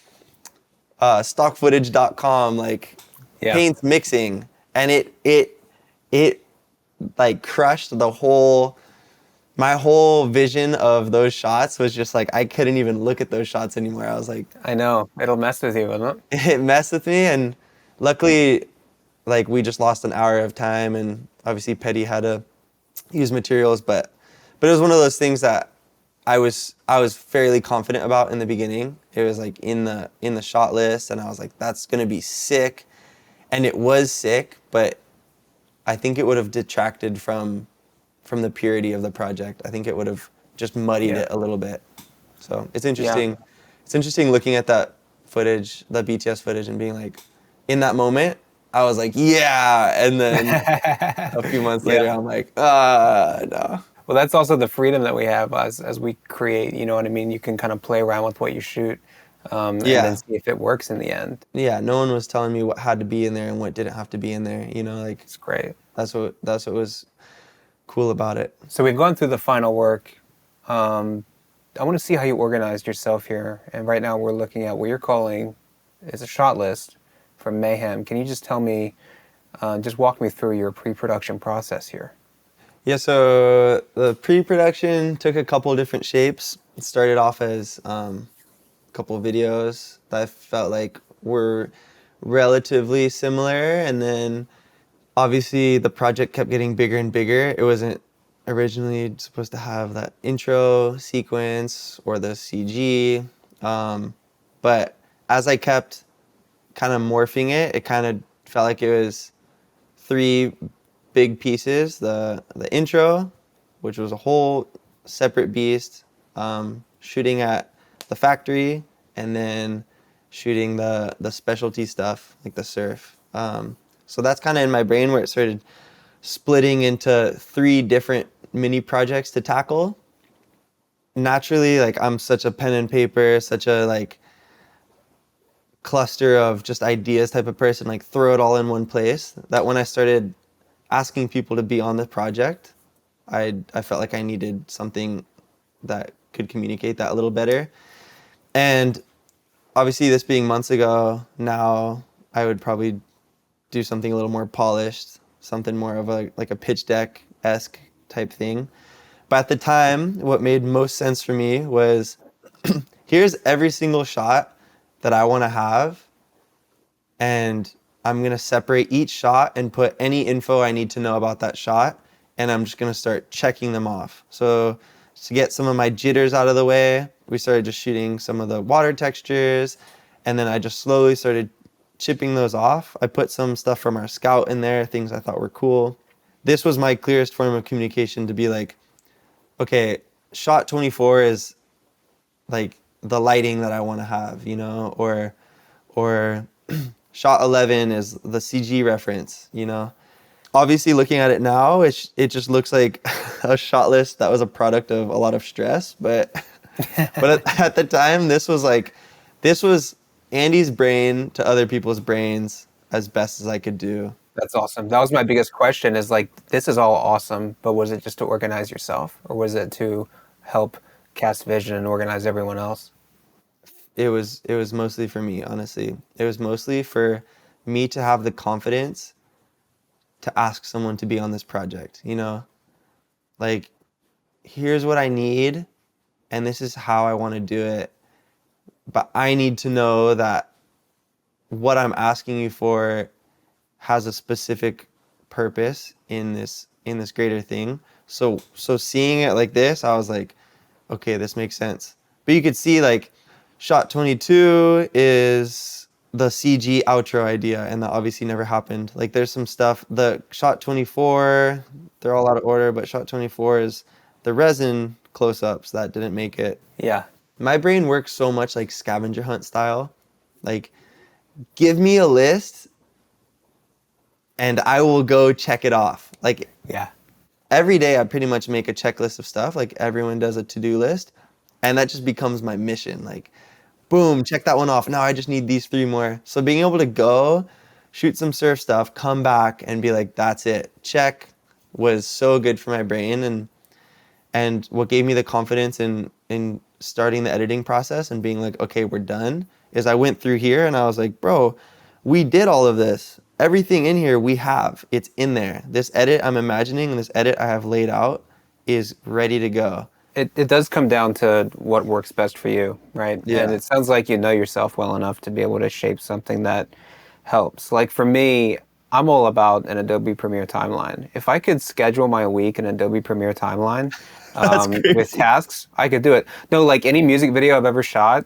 stockfootage.com, like paints mixing. And it like crushed my whole vision of those shots was just like, I couldn't even look at those shots anymore. I was like, I know, it'll mess with you, wouldn't it? It messed with me. And luckily, like, we just lost an hour of time, and obviously Petty had to use materials, but it was one of those things that I was fairly confident about in the beginning. It was like in the shot list, and I was like, that's gonna be sick. And it was sick, but I think it would have detracted from the purity of the project. I think it would have just muddied it a little bit. So it's interesting. Yeah. It's interesting looking at that footage, the BTS footage, and being like, in that moment, I was like, yeah. And then a few months later, I'm like, no. Well, that's also the freedom that we have as we create, you know what I mean? You can kind of play around with what you shoot and then see if it works in the end. Yeah, no one was telling me what had to be in there and what didn't have to be in there, you know, like. It's great. That's what was cool about it. So we've gone through the final work. I want to see how you organized yourself here. And right now we're looking at what you're calling is a shot list from Mayhem. Can you just tell me, just walk me through your pre-production process here? Yeah, so the pre-production took a couple different shapes. It started off as a couple videos that I felt like were relatively similar, and then obviously the project kept getting bigger and bigger. It wasn't originally supposed to have that intro sequence or the CG, but as I kept kind of morphing it, it kind of felt like it was three big pieces. The intro, which was a whole separate beast, shooting at the factory, and then shooting the specialty stuff like the surf. So that's kind of in my brain where it started splitting into three different mini projects to tackle. Naturally, like, I'm such a pen and paper, such a like cluster of just ideas type of person, like throw it all in one place, that when I started asking people to be on the project, I felt like I needed something that could communicate that a little better. And obviously this being months ago, now I would probably do something a little more polished, something more of a pitch deck-esque type thing. But at the time, what made most sense for me was here's every single shot that I want to have, and I'm going to separate each shot and put any info I need to know about that shot, and I'm just going to start checking them off. So to get some of my jitters out of the way, we started just shooting some of the water textures, and then I just slowly started chipping those off. I put some stuff from our scout in there, things I thought were cool. This was my clearest form of communication, to be like, okay, shot 24 is like the lighting that I want to have, you know, or shot 11 is the CG reference, you know. Obviously, looking at it now, it just looks like a shot list that was a product of a lot of stress, but at the time, this was Andy's brain to other people's brains as best as I could do. That's awesome. That was my biggest question, is like, this is all awesome, but was it just to organize yourself, or was it to help cast vision and organize everyone else? It was mostly for me, honestly. It was mostly for me to have the confidence to ask someone to be on this project, you know? Like, here's what I need, and this is how I want to do it. But I need to know that what I'm asking you for has a specific purpose in this greater thing. So seeing it like this, I was like, okay, this makes sense. But you could see like shot 22 is the CG outro idea, and that obviously never happened. Like there's some stuff, the shot 24, they're all out of order, but shot 24 is the resin close-ups that didn't make it. Yeah. My brain works so much like scavenger hunt style. Like, give me a list and I will go check it off. Like, Yeah. every day I pretty much make a checklist of stuff. Like, everyone does a to-do list, and that just becomes my mission. Like, boom, check that one off. Now I just need these 3 more. So being able to go shoot some surf stuff, come back and be like, that's it, check, was so good for my brain. And what gave me the confidence in starting the editing process and being like, okay, we're done, is I went through here and I was like, bro, we did all of this. Everything in here we have. It's in there. This edit I'm imagining and this edit I have laid out is ready to go. It does come down to what works best for you, right? Yeah. And it sounds like you know yourself well enough to be able to shape something that helps. Like for me, I'm all about an Adobe Premiere timeline. If I could schedule my week in Adobe Premiere timeline with tasks, I could do it. No, like any music video I've ever shot,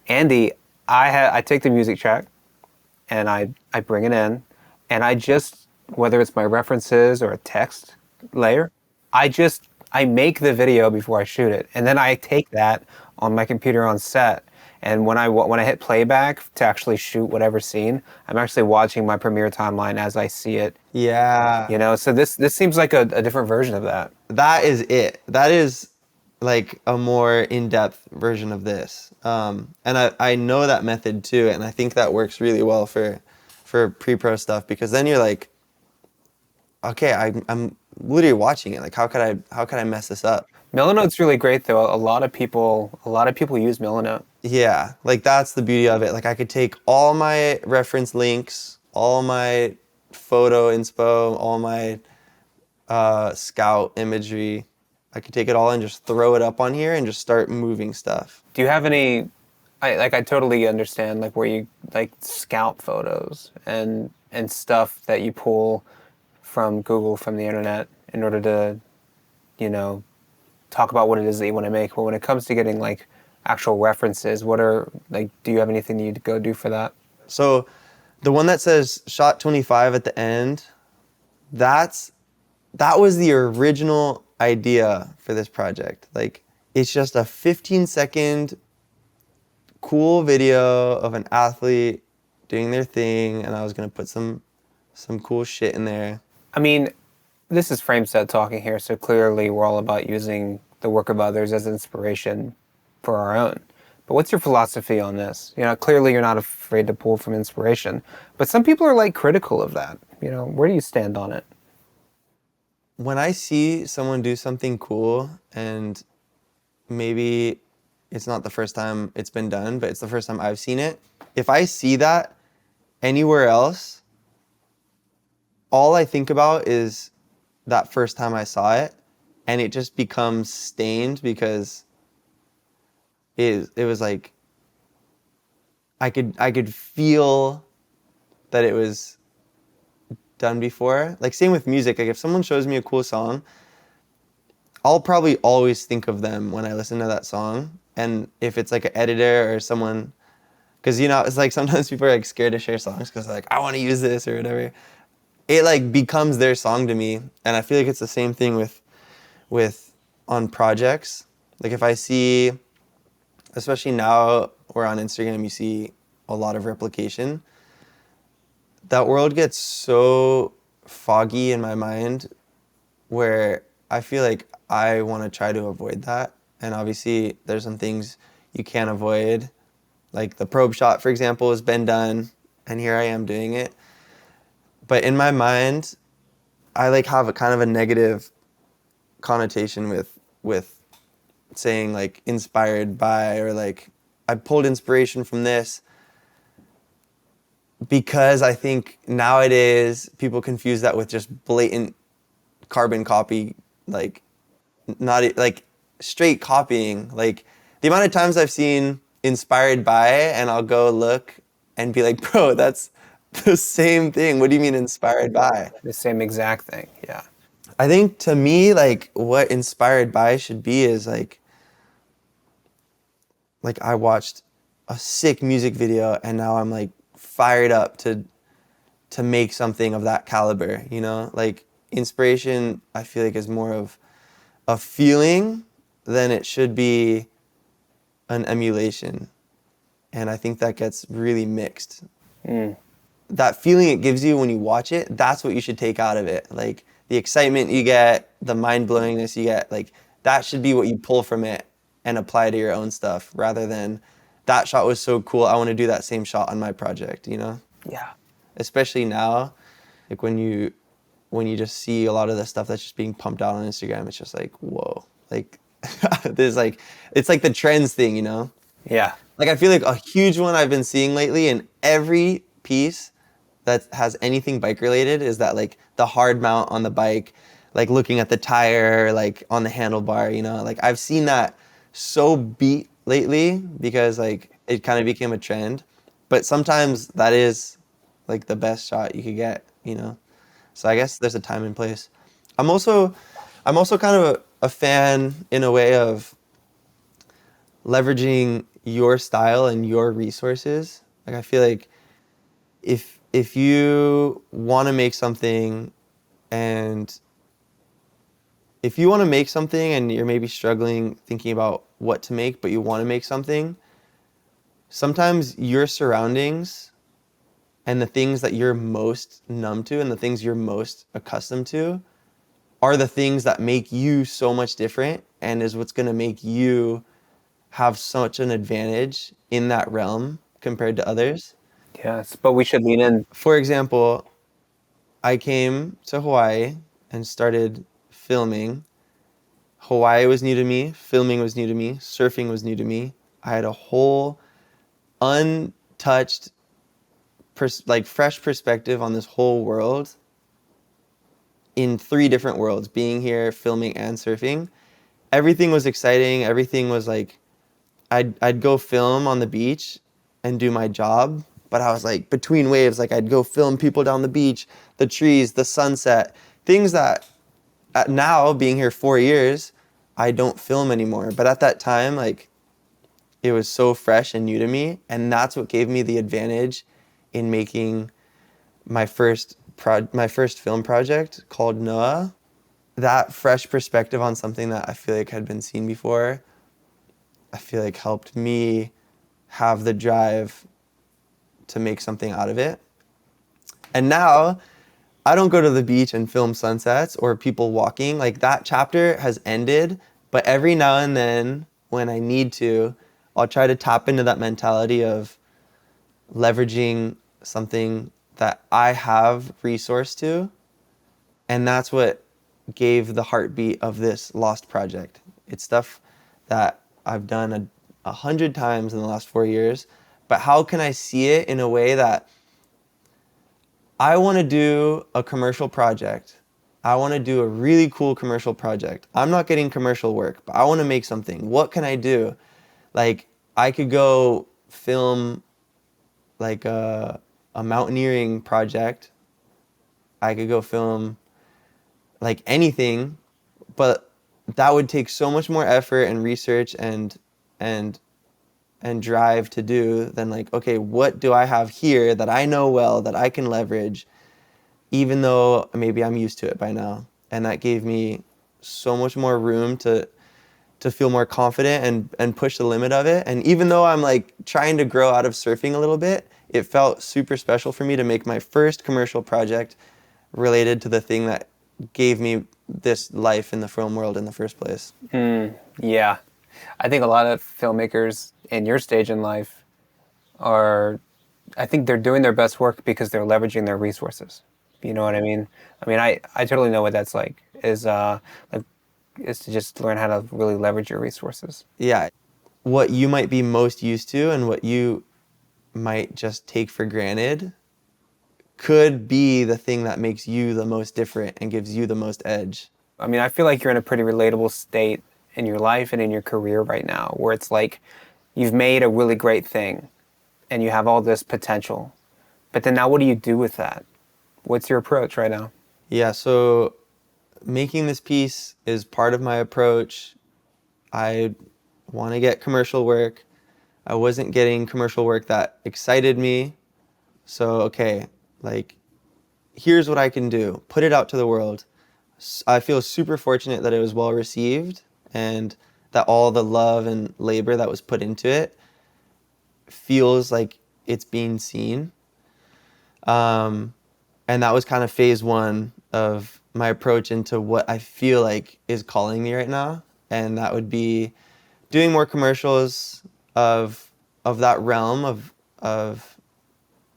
Andy, I take the music track and I bring it in, and I just, whether it's my references or a text layer, I make the video before I shoot it, and then I take that on my computer on set. And when I hit playback to actually shoot whatever scene, I'm actually watching my Premiere timeline as I see it. Yeah. You know, so this seems like a different version of that. That is it. That is like a more in-depth version of this. And I know that method too, and I think that works really well for pre-pro stuff, because then you're like, okay, I'm literally watching it. Like, how could I mess this up? Milanote's really great though. A lot of people use Milanote. Yeah, like that's the beauty of it. Like I could take all my reference links, all my photo inspo, all my scout imagery. I could take it all and just throw it up on here and just start moving stuff. Do you have any? I totally understand like where you like scout photos and stuff that you pull from Google, from the internet, in order to, you know, talk about what it is that you want to make. But when it comes to getting like actual references, what are like? Do you have anything you go do for that? So, the one that says shot 25 at the end, that was the original idea for this project. Like, it's just a 15-second cool video of an athlete doing their thing, and I was gonna put some cool shit in there. I mean, this is Frameset talking here, so clearly we're all about using the work of others as inspiration for our own. But what's your philosophy on this? You know, clearly you're not afraid to pull from inspiration, but some people are like critical of that. You know, where do you stand on it? When I see someone do something cool, and maybe it's not the first time it's been done, but it's the first time I've seen it, if I see that anywhere else, all I think about is that first time I saw it, and it just becomes stained because it was like I could feel that it was done before. Like same with music. Like if someone shows me a cool song, I'll probably always think of them when I listen to that song. And if it's like an editor or someone, because you know it's like sometimes people are like scared to share songs because like I want to use this or whatever. It like becomes their song to me, and I feel like it's the same thing with on projects. Like if I see, especially now where on Instagram you see a lot of replication, that world gets so foggy in my mind where I feel like I want to try to avoid that. And obviously there's some things you can't avoid. Like the probe shot, for example, has been done, and here I am doing it. But in my mind, I like have a kind of a negative connotation with saying like inspired by, or like I pulled inspiration from this, because I think nowadays people confuse that with just blatant carbon copy, like not like straight copying. Like the amount of times I've seen inspired by, and I'll go look and be like, bro, that's The same thing. What do you mean inspired by? The same exact thing. Yeah. I think to me, like what inspired by should be is like I watched a sick music video and now I'm like fired up to make something of that caliber, you know? Like inspiration I feel like is more of a feeling than it should be an emulation. And I think that gets really mixed. That feeling it gives you when you watch it, that's what you should take out of it. Like the excitement you get, the mind-blowingness you get, like that should be what you pull from it and apply to your own stuff rather than that shot was so cool, I want to do that same shot on my project, you know? Yeah. Especially now, like when you just see a lot of the stuff that's just being pumped out on Instagram, it's just like, whoa. Like there's like, it's like the trends thing, you know? Yeah. Like I feel like a huge one I've been seeing lately in every piece that has anything bike related is that like the hard mount on the bike, like looking at the tire, like on the handlebar, you know, like I've seen that so beat lately because like it kind of became a trend, but sometimes that is like the best shot you could get, you know? So I guess there's a time and place. I'm also kind of a fan in a way of leveraging your style and your resources. Like I feel like if you want to make something and you're maybe struggling thinking about what to make, but you want to make something, sometimes your surroundings and the things that you're most numb to and the things you're most accustomed to are the things that make you so much different and is what's going to make you have such an advantage in that realm compared to others. Yes, but we should lean in. For example, I came to Hawaii and started filming. Hawaii was new to me, filming was new to me, surfing was new to me. I had a whole untouched, fresh perspective on this whole world in 3 different worlds, being here, filming, and surfing. Everything was exciting. Everything was like, I'd go film on the beach and do my job, but I was like between waves, like I'd go film people down the beach, the trees, the sunset, things that now being here 4 years, I don't film anymore. But at that time, like it was so fresh and new to me. And that's what gave me the advantage in making my first film project called Noah. That fresh perspective on something that I feel like had been seen before, I feel like helped me have the drive to make something out of it. And now I don't go to the beach and film sunsets or people walking. Like that chapter has ended, but every now and then when I need to, I'll try to tap into that mentality of leveraging something that I have resource to. And that's what gave the heartbeat of this Lost project. It's stuff that I've done 100 times in the last 4 years, but how can I see it in a way that I want to do a commercial project. I want to do a really cool commercial project. I'm not getting commercial work, but I want to make something. What can I do? Like, I could go film like a mountaineering project. I could go film like anything, but that would take so much more effort and research and drive to do than like, okay, what do I have here that I know well, that I can leverage, even though maybe I'm used to it by now. And that gave me so much more room to feel more confident and push the limit of it. And even though I'm like trying to grow out of surfing a little bit, it felt super special for me to make my first commercial project related to the thing that gave me this life in the film world in the first place. Yeah. I think a lot of filmmakers in your stage in life I think they're doing their best work because they're leveraging their resources. You know what I mean? I totally know what that's like, is to just learn how to really leverage your resources. Yeah. What you might be most used to and what you might just take for granted could be the thing that makes you the most different and gives you the most edge. I feel like you're in a pretty relatable state in your life and in your career right now, where it's like you've made a really great thing and you have all this potential, But then now what do you do with that? What's your approach right now? Yeah, so making this piece is part of my approach. I want to get commercial work. I wasn't getting commercial work that excited me. So, okay, like, here's what I can do. Put it out to the world. I feel super fortunate that it was well received and that all the love and labor that was put into it feels like it's being seen. And that was kind of phase one of my approach into what I feel like is calling me right now. And that would be doing more commercials of that realm of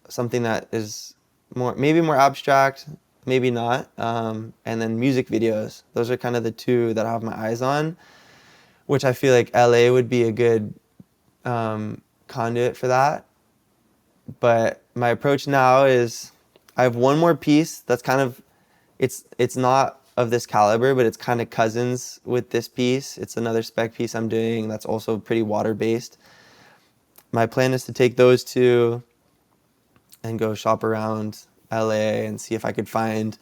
something that is maybe more abstract, maybe not. And then music videos. Those are kind of the two that I have my eyes on, which I feel like LA would be a good conduit for that. But my approach now is I have one more piece that's kind of, it's not of this caliber, but it's kind of cousins with this piece. It's another spec piece I'm doing that's also pretty water-based. My plan is to take those two and go shop around LA and see if I could find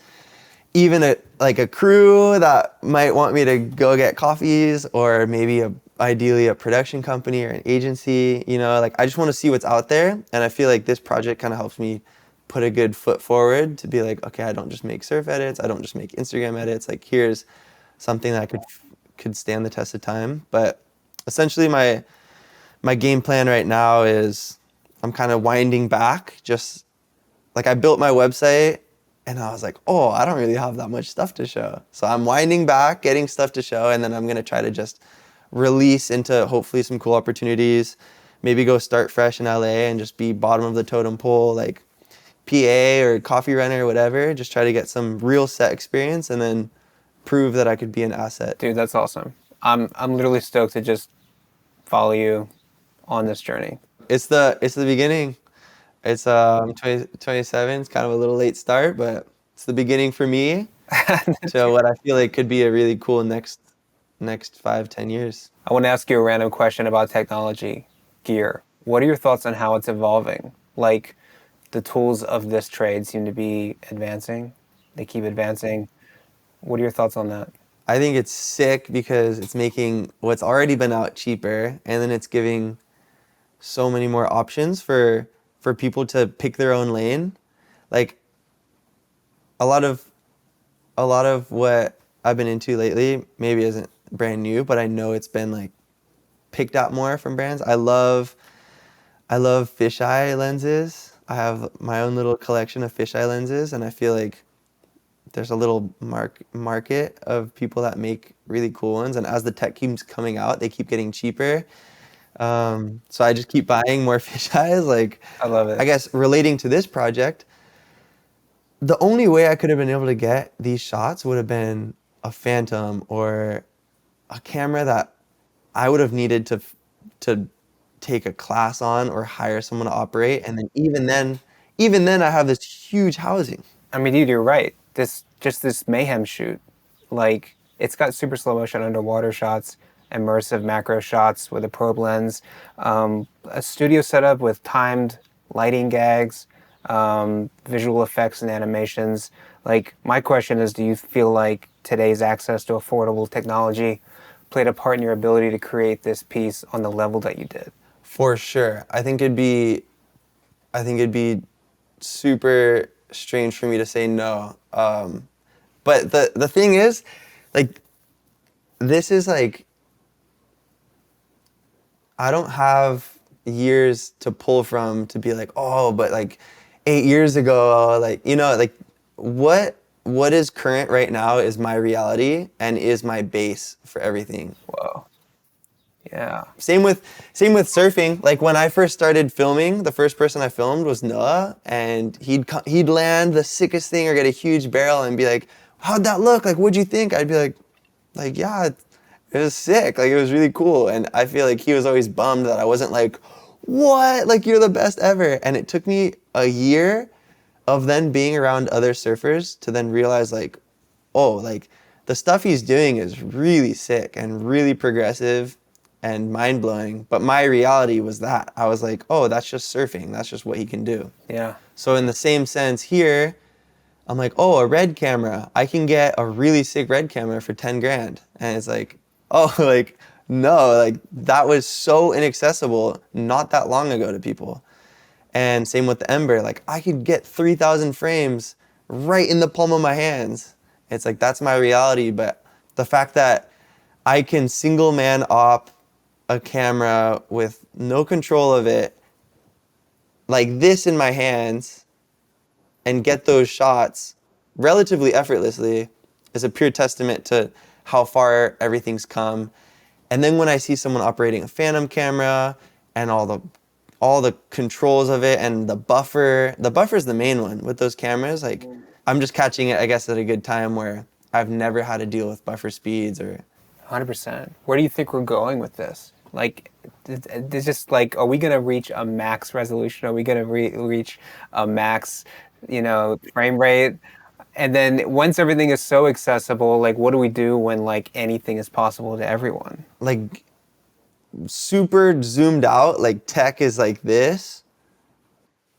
even a crew that might want me to go get coffees, or maybe ideally a production company or an agency. Like, I just want to see what's out there. And I feel like this project kind of helps me put a good foot forward to be like, okay, I don't just make surf edits. I don't just make Instagram edits. Like, here's something that could stand the test of time. But essentially my game plan right now is I'm kind of winding back. Just like, I built my website and I was like, oh, I don't really have that much stuff to show. So I'm winding back, getting stuff to show, and then I'm going to try to just release into hopefully some cool opportunities. Maybe go start fresh in LA and just be bottom of the totem pole, like PA or coffee runner or whatever. Just try to get some real set experience and then prove that I could be an asset. Dude, that's awesome. I'm literally stoked to just follow you on this journey. It's the beginning. It's 27. It's kind of a little late start, but it's the beginning for me to what I feel like could be a really cool next 5-10 years. I want to ask you a random question about technology, gear. What are your thoughts on how it's evolving? Like, the tools of this trade seem to be advancing. They keep advancing. What are your thoughts on that? I think it's sick because it's making what's already been out cheaper, and then it's giving so many more options for people to pick their own lane. Like, a lot of what I've been into lately maybe isn't brand new, but I know it's been like picked out more from brands. I love fisheye lenses. I have my own little collection of fisheye lenses, and I feel like there's a little market of people that make really cool ones. And as the tech keeps coming out, they keep getting cheaper. So I just keep buying more fisheyes. Like, I love it. I guess relating to this project, the only way I could have been able to get these shots would have been a Phantom or a camera that I would have needed to take a class on or hire someone to operate. And then even then I have this huge housing. I mean, dude, you're right. This Mayhem shoot, like, it's got super slow motion underwater shots, immersive macro shots with a probe lens, a studio setup with timed lighting gags, visual effects and animations. Like, my question is, do you feel like today's access to affordable technology played a part in your ability to create this piece on the level that you did? For sure. I think it'd be super strange for me to say no. But the thing is, like, this is like, I don't have years to pull from to be like, oh, but like 8 years ago, like, like what is current right now is my reality and is my base for everything. Whoa. Yeah. Same with surfing. Like, when I first started filming, the first person I filmed was Noah, and he'd land the sickest thing or get a huge barrel and be like, how'd that look? Like, what'd you think? I'd be like, yeah, it was sick. Like, it was really cool. And I feel like he was always bummed that I wasn't like, what? Like, you're the best ever. And it took me a year of then being around other surfers to then realize, like, oh, like, the stuff he's doing is really sick and really progressive and mind-blowing. But my reality was that I was like, oh, that's just surfing. That's just what he can do. Yeah. So in the same sense here, I'm like, oh, a red camera. I can get a really sick red camera for 10 grand. And it's like, oh, like, no, like that was so inaccessible not that long ago to people. And same with the Ember, like I could get 3,000 frames right in the palm of my hands. It's like, that's my reality. But the fact that I can single man op a camera with no control of it, like this in my hands, and get those shots relatively effortlessly is a pure testament to how far everything's come. And then when I see someone operating a Phantom camera and all the controls of it and the buffer's the main one with those cameras. Like I'm just catching it, I guess, at a good time where I've never had to deal with buffer speeds or. 100%. Where do you think we're going with this? Like, it's just like, are we going to reach a max resolution? Are we going to reach a max, frame rate? And then once everything is so accessible, like, what do we do when like anything is possible to everyone? Like super zoomed out, like tech is like this,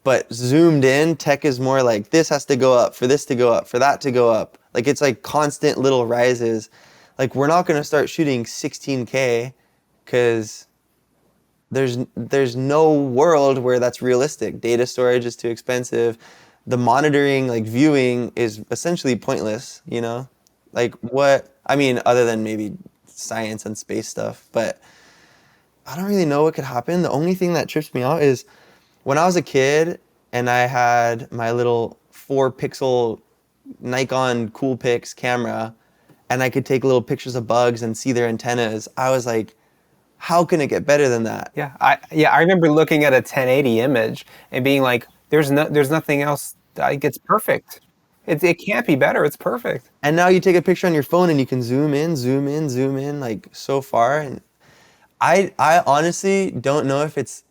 but zoomed in, tech is more like this has to go up for this to go up, for that to go up. Like it's like constant little rises. Like we're not going to start shooting 16K because there's no world where that's realistic. Data storage is too expensive. The monitoring, like viewing, is essentially pointless, Like what, I mean, other than maybe science and space stuff, but I don't really know what could happen. The only thing that trips me out is when I was a kid and I had my little 4-pixel Nikon Coolpix camera and I could take little pictures of bugs and see their antennas, I was like, how can it get better than that? Yeah, I remember looking at a 1080 image and being like, there's nothing else. Like, it's perfect. It can't be better. It's perfect. And now you take a picture on your phone and you can zoom in like so far. And I honestly don't know if it's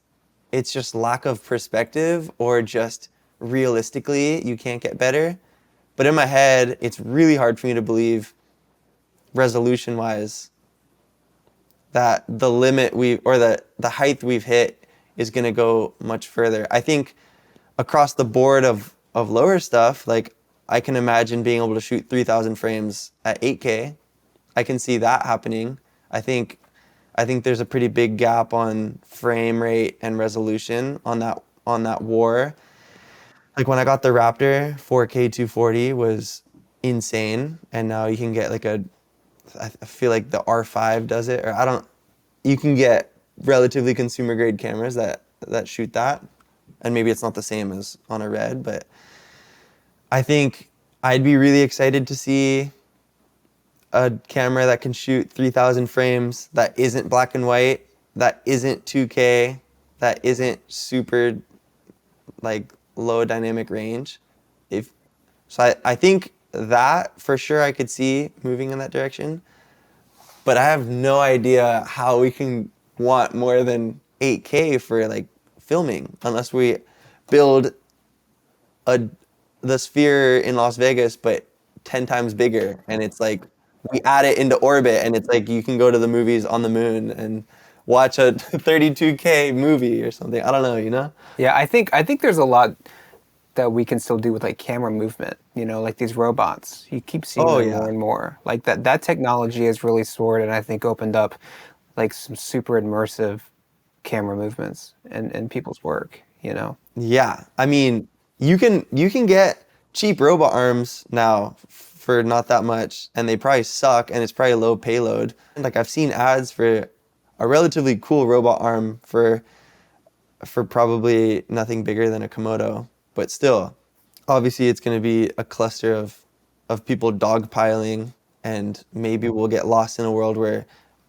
just lack of perspective or just realistically you can't get better. But in my head, it's really hard for me to believe resolution-wise that the limit the height we've hit is going to go much further. I think across the board of lower stuff, like I can imagine being able to shoot 3,000 frames at 8K. I can see that happening. I think there's a pretty big gap on frame rate and resolution on that war. Like when I got the Raptor, 4K 240 was insane, and now you can get like I feel like the R5 does it, or you can get relatively consumer grade cameras that shoot that, and maybe it's not the same as on a Red, but I think I'd be really excited to see a camera that can shoot 3,000 frames that isn't black and white, that isn't 2K, that isn't super like low dynamic range. I think that for sure I could see moving in that direction, but I have no idea how we can want more than 8K for like filming unless we build the Sphere in Las Vegas but 10 times bigger, and it's like we add it into orbit and it's like you can go to the movies on the moon and watch a 32K movie or something. I don't know, Yeah, I think there's a lot that we can still do with like camera movement, like these robots. You keep seeing them more and more. Like that technology has really soared and I think opened up like some super immersive camera movements in people's work, Yeah. I mean, you can get cheap robot arms now for not that much, and they probably suck and it's probably low payload. Like I've seen ads for a relatively cool robot arm for probably nothing bigger than a Komodo. But still, obviously it's going to be a cluster of people dogpiling, and maybe we'll get lost in a world where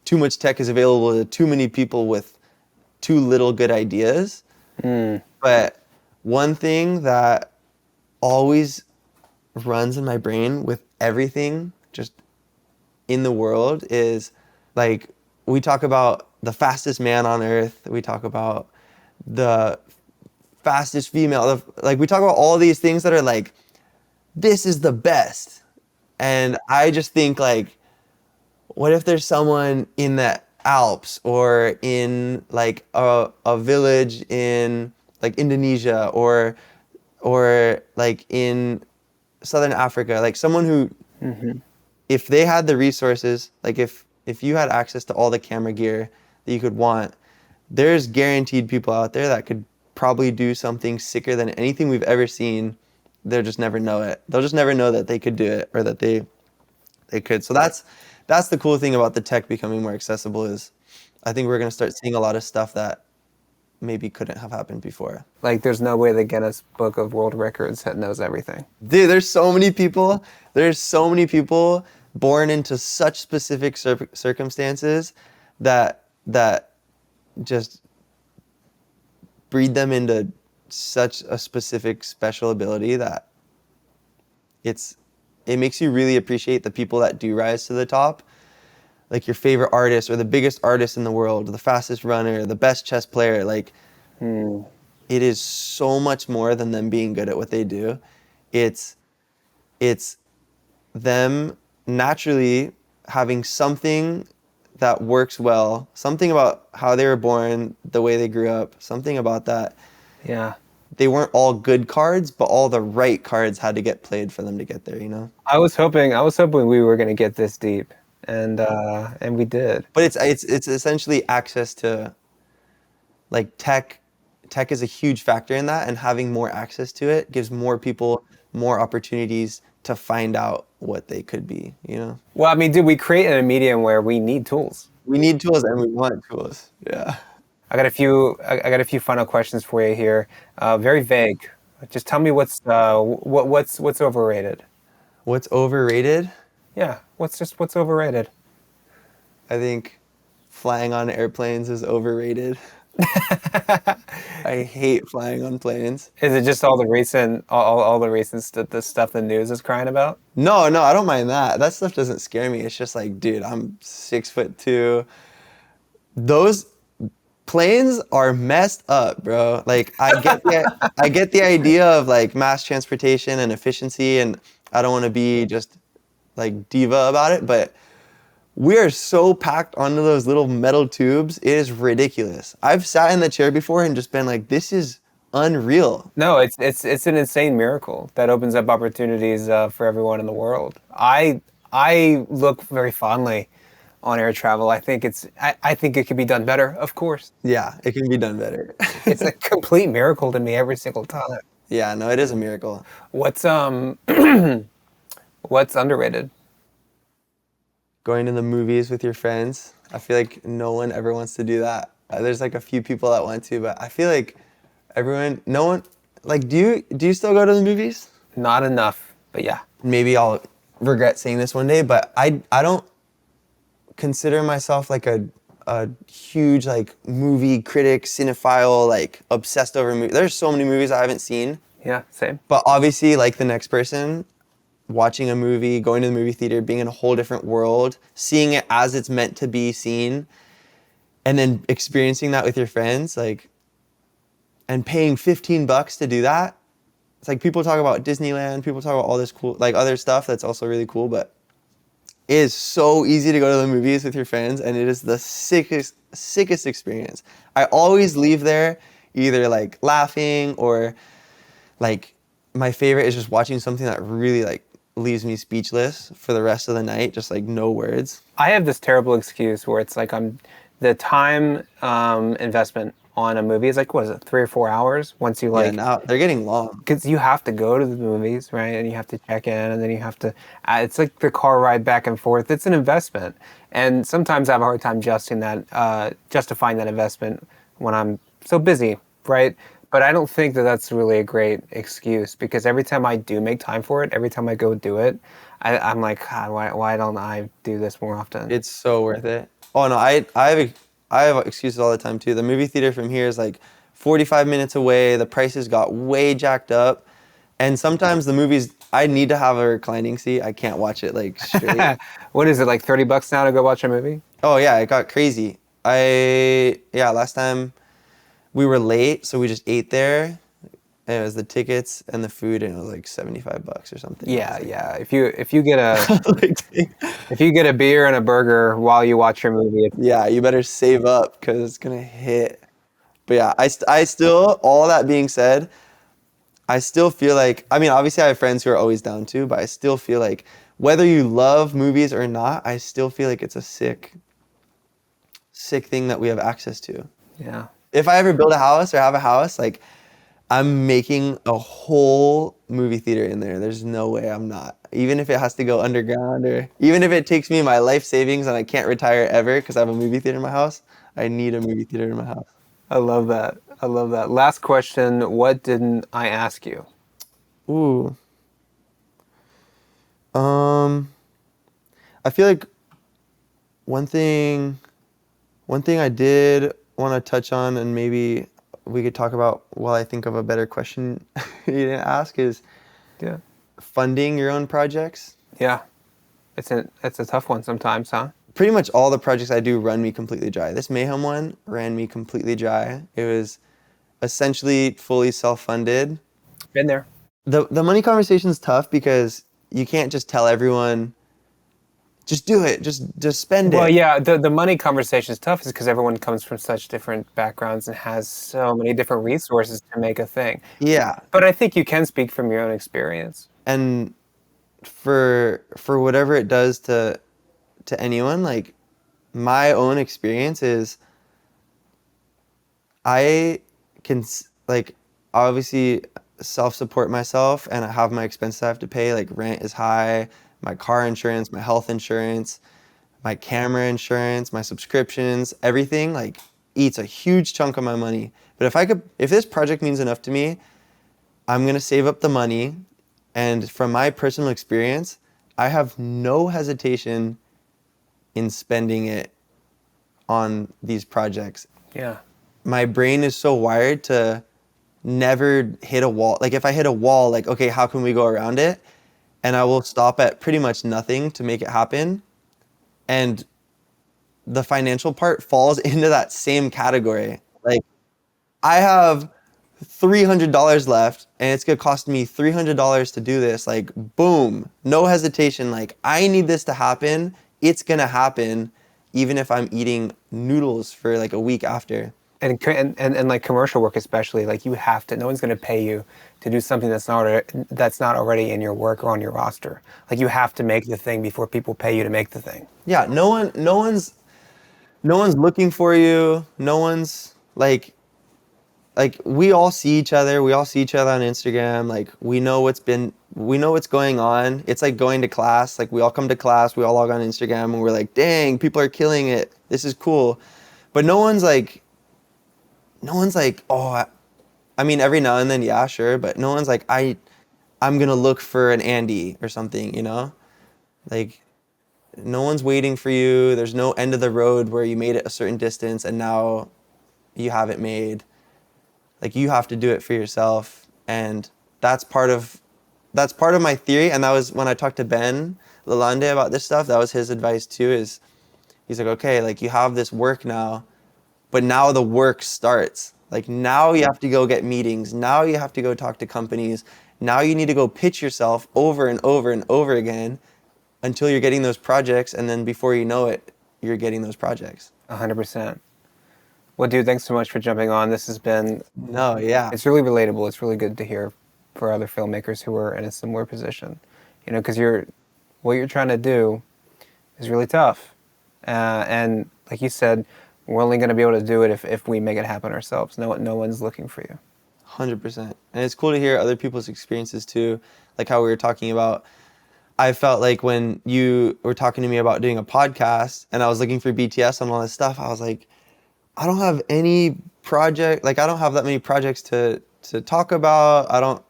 too much tech is available to too many people with too little good ideas. But one thing that always runs in my brain with everything just in the world is like we talk about the fastest man on earth, we talk about the fastest female, like we talk about all these things that are like, this is the best. And I just think like, what if there's someone in the Alps or in like a village in like Indonesia or or like in Southern Africa, like someone who, if they had the resources, like if you had access to all the camera gear that you could want, there's guaranteed people out there that could probably do something sicker than anything we've ever seen. They'll just never know it. They'll just never know that they could do it, or that they could. So that's the cool thing about the tech becoming more accessible, is I think we're going to start seeing a lot of stuff that maybe couldn't have happened before. Like, there's no way the Guinness Book of World Records that knows everything. Dude, there's so many people born into such specific circumstances that just breed them into such a specific special ability that it makes you really appreciate the people that do rise to the top. Like your favorite artist, or the biggest artist in the world, the fastest runner, the best chess player. Like, it is so much more than them being good at what they do. It's them naturally having something that works well, something about how they were born, the way they grew up, something about that. Yeah. They weren't all good cards, but all the right cards had to get played for them to get there, you know? I was hoping we were going to get this deep, and we did. But it's essentially access to, like, tech. Tech is a huge factor in that, and having more access to it gives more people more opportunities to find out what they could be, you know? Well, I mean, dude, we create in a medium where we need tools. We need tools and we want tools. Yeah. I got a few final questions for you here. Very vague. Just tell me what's overrated. What's overrated? Yeah. What's overrated? I think flying on airplanes is overrated. I hate flying on planes. Is it just all the recent the stuff the news is crying about? No, I don't mind that. That stuff doesn't scare me. It's just like, dude, I'm 6'2". Those planes are messed up, bro. Like, I get the idea of like mass transportation and efficiency, and I don't want to be just like diva about it, but we are so packed onto those little metal tubes. It is ridiculous. I've sat in the chair before and just been like, this is unreal. No, it's an insane miracle that opens up opportunities for everyone in the world. I look very fondly on air travel. I think it could be done better, of course. Yeah, it can be done better. It's a complete miracle to me every single time. Yeah, no, it is a miracle. What's what's underrated? Going to the movies with your friends. I feel like no one ever wants to do that. There's like a few people that want to, but I feel like no one, like, do you still go to the movies? Not enough, but yeah. Maybe I'll regret saying this one day, but I don't consider myself like a huge like movie critic, cinephile, like obsessed over movies. There's so many movies I haven't seen. Yeah, same. But obviously, like the next person, watching a movie, going to the movie theater, being in a whole different world, seeing it as it's meant to be seen, and then experiencing that with your friends, like, and paying $15 to do that. It's like people talk about Disneyland, people talk about all this cool, like other stuff that's also really cool, but it is so easy to go to the movies with your friends, and it is the sickest experience. I always leave there either like laughing, or like my favorite is just watching something that really like leaves me speechless for the rest of the night, just like no words. I have this terrible excuse where it's like the time investment on a movie is like, what is it, 3 or 4 hours once you like. Yeah, now they're getting long. Because you have to go to the movies, right? And you have to check in, and then you have to, it's like the car ride back and forth. It's an investment. And sometimes I have a hard time justifying that investment when I'm so busy, right? But I don't think that that's really a great excuse, because every time I do make time for it, every time I go do it, I'm like, God, why don't I do this more often? It's so worth it. Oh no, I have excuses all the time too. The movie theater from here is like 45 minutes away. The prices got way jacked up. And sometimes the movies, I need to have a reclining seat. I can't watch it like straight. What is it, like $30 now to go watch a movie? Oh yeah, it got crazy. Last time we were late, so we just ate there. And it was the tickets and the food, and it was like $75 or something. Yeah. If you get a beer and a burger while you watch your movie, yeah, you better save up because it's gonna hit. But yeah, I still, all that being said, I still feel like, I mean, obviously I have friends who are always down to, but I still feel like whether you love movies or not, I still feel like it's a sick thing that we have access to. Yeah. If I ever build a house or have a house, like I'm making a whole movie theater in there. There's no way I'm not. Even if it has to go underground or even if it takes me my life savings and I can't retire ever because I have a movie theater in my house, I need a movie theater in my house. I love that. I love that. Last question. What didn't I ask you? Ooh. I feel like one thing I did want to touch on, and maybe we could talk about while I think of a better question you didn't ask, is funding your own projects. Yeah. It's a tough one sometimes, huh? Pretty much all the projects I do run me completely dry. This Mayhem one ran me completely dry. It was essentially fully self-funded. Been there. The money conversation is tough because you can't just tell everyone, just do it, just spend it. Well, yeah, the money conversation is tough is because everyone comes from such different backgrounds and has so many different resources to make a thing. Yeah. But I think you can speak from your own experience. And for whatever it does to anyone, like my own experience is I can like obviously self-support myself and I have my expenses I have to pay, like rent is high, my car insurance, my health insurance, my camera insurance, my subscriptions, everything like eats a huge chunk of my money. But if this project means enough to me, I'm going to save up the money. And from my personal experience, I have no hesitation in spending it on these projects. Yeah. My brain is so wired to never hit a wall. Like if I hit a wall, like, okay, how can we go around it? And I will stop at pretty much nothing to make it happen. And the financial part falls into that same category. Like I have $300 left and it's gonna cost me $300 to do this. Like boom, no hesitation. Like I need this to happen. It's gonna happen even if I'm eating noodles for like a week after. And like commercial work especially, like you have to, no one's going to pay you to do something that's not already in your work or on your roster. Like you have to make the thing before people pay you to make the thing. Yeah, no one's looking for you. No one's like we all see each other. We all see each other on Instagram. Like we know what's going on. It's like going to class. Like we all come to class, we all log on Instagram and we're like, dang, people are killing it. This is cool. But no one's like, oh, I mean, every now and then, yeah, sure. But no one's like, I'm going to look for an Andy or something, you know? Like no one's waiting for you. There's no end of the road where you made it a certain distance and now you have it made. Like you have to do it for yourself, and that's part of my theory. And that was when I talked to Ben Lalande about this stuff. That was his advice too. Is he's like, okay, like you have this work now, but now the work starts. Like now you have to go get meetings. Now you have to go talk to companies. Now you need to go pitch yourself over and over and over again until you're getting those projects, and then before you know it, you're getting those projects. 100%. Well, dude, thanks so much for jumping on. This has been... No, yeah. It's really relatable. It's really good to hear for other filmmakers who are in a similar position. You know, because what you're trying to do is really tough. And like you said, we're only going to be able to do it if we make it happen ourselves. No one's looking for you. 100%. And it's cool to hear other people's experiences too. Like how we were talking about, I felt like when you were talking to me about doing a podcast and I was looking for BTS and all this stuff, I was like, I don't have any project, like I don't have that many projects to talk about. I don't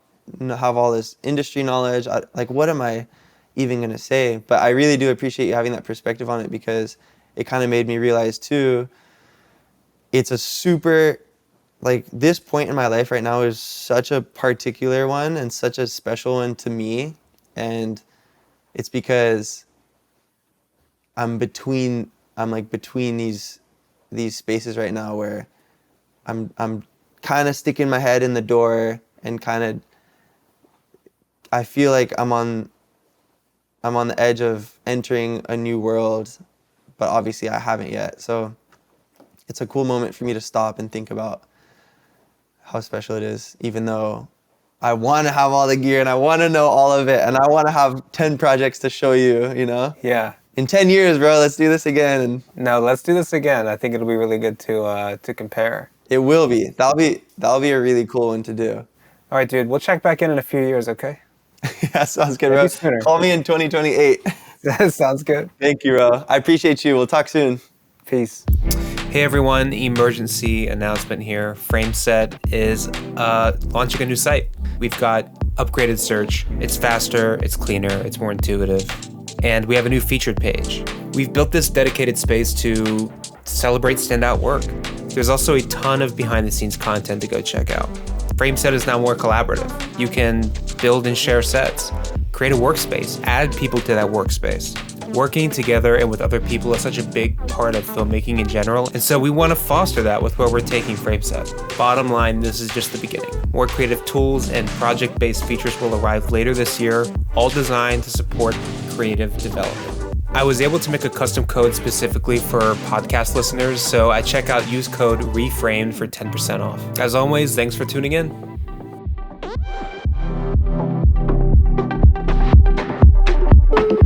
have all this industry knowledge. Like what am I even going to say? But I really do appreciate you having that perspective on it, because it kind of made me realize too, it's a super, like this point in my life right now is such a particular one and such a special one to me. And it's because I'm between these spaces right now where I'm kind of sticking my head in the door and kind of I feel like I'm on the edge of entering a new world, but obviously I haven't yet. So it's a cool moment for me to stop and think about how special it is, even though I want to have all the gear and I want to know all of it and I want to have 10 projects to show you, you know? Yeah. In 10 years, bro, let's do this again. And No, let's do this again. I think it'll be really good to compare. it will be. That'll be a really cool one to do. All right, dude. We'll check back in a few years, okay? Yeah, sounds good, Maybe bro. sooner. Call me in 2028. That sounds good. Thank you, bro. I appreciate you. We'll talk soon. Peace. Hey everyone, emergency announcement here. Frameset is launching a new site. We've got upgraded search. It's faster, it's cleaner, it's more intuitive. And we have a new featured page. We've built this dedicated space to celebrate standout work. There's also a ton of behind the scenes content to go check out. Frameset is now more collaborative. You can build and share sets, create a workspace, add people to that workspace. Working together and with other people is such a big part of filmmaking in general, and so we want to foster that with where we're taking Frameset. Bottom line, this is just the beginning. More creative tools and project-based features will arrive later this year, all designed to support creative development. I was able to make a custom code specifically for podcast listeners, so at checkout, use code REFRAMED for 10% off. As always, thanks for tuning in.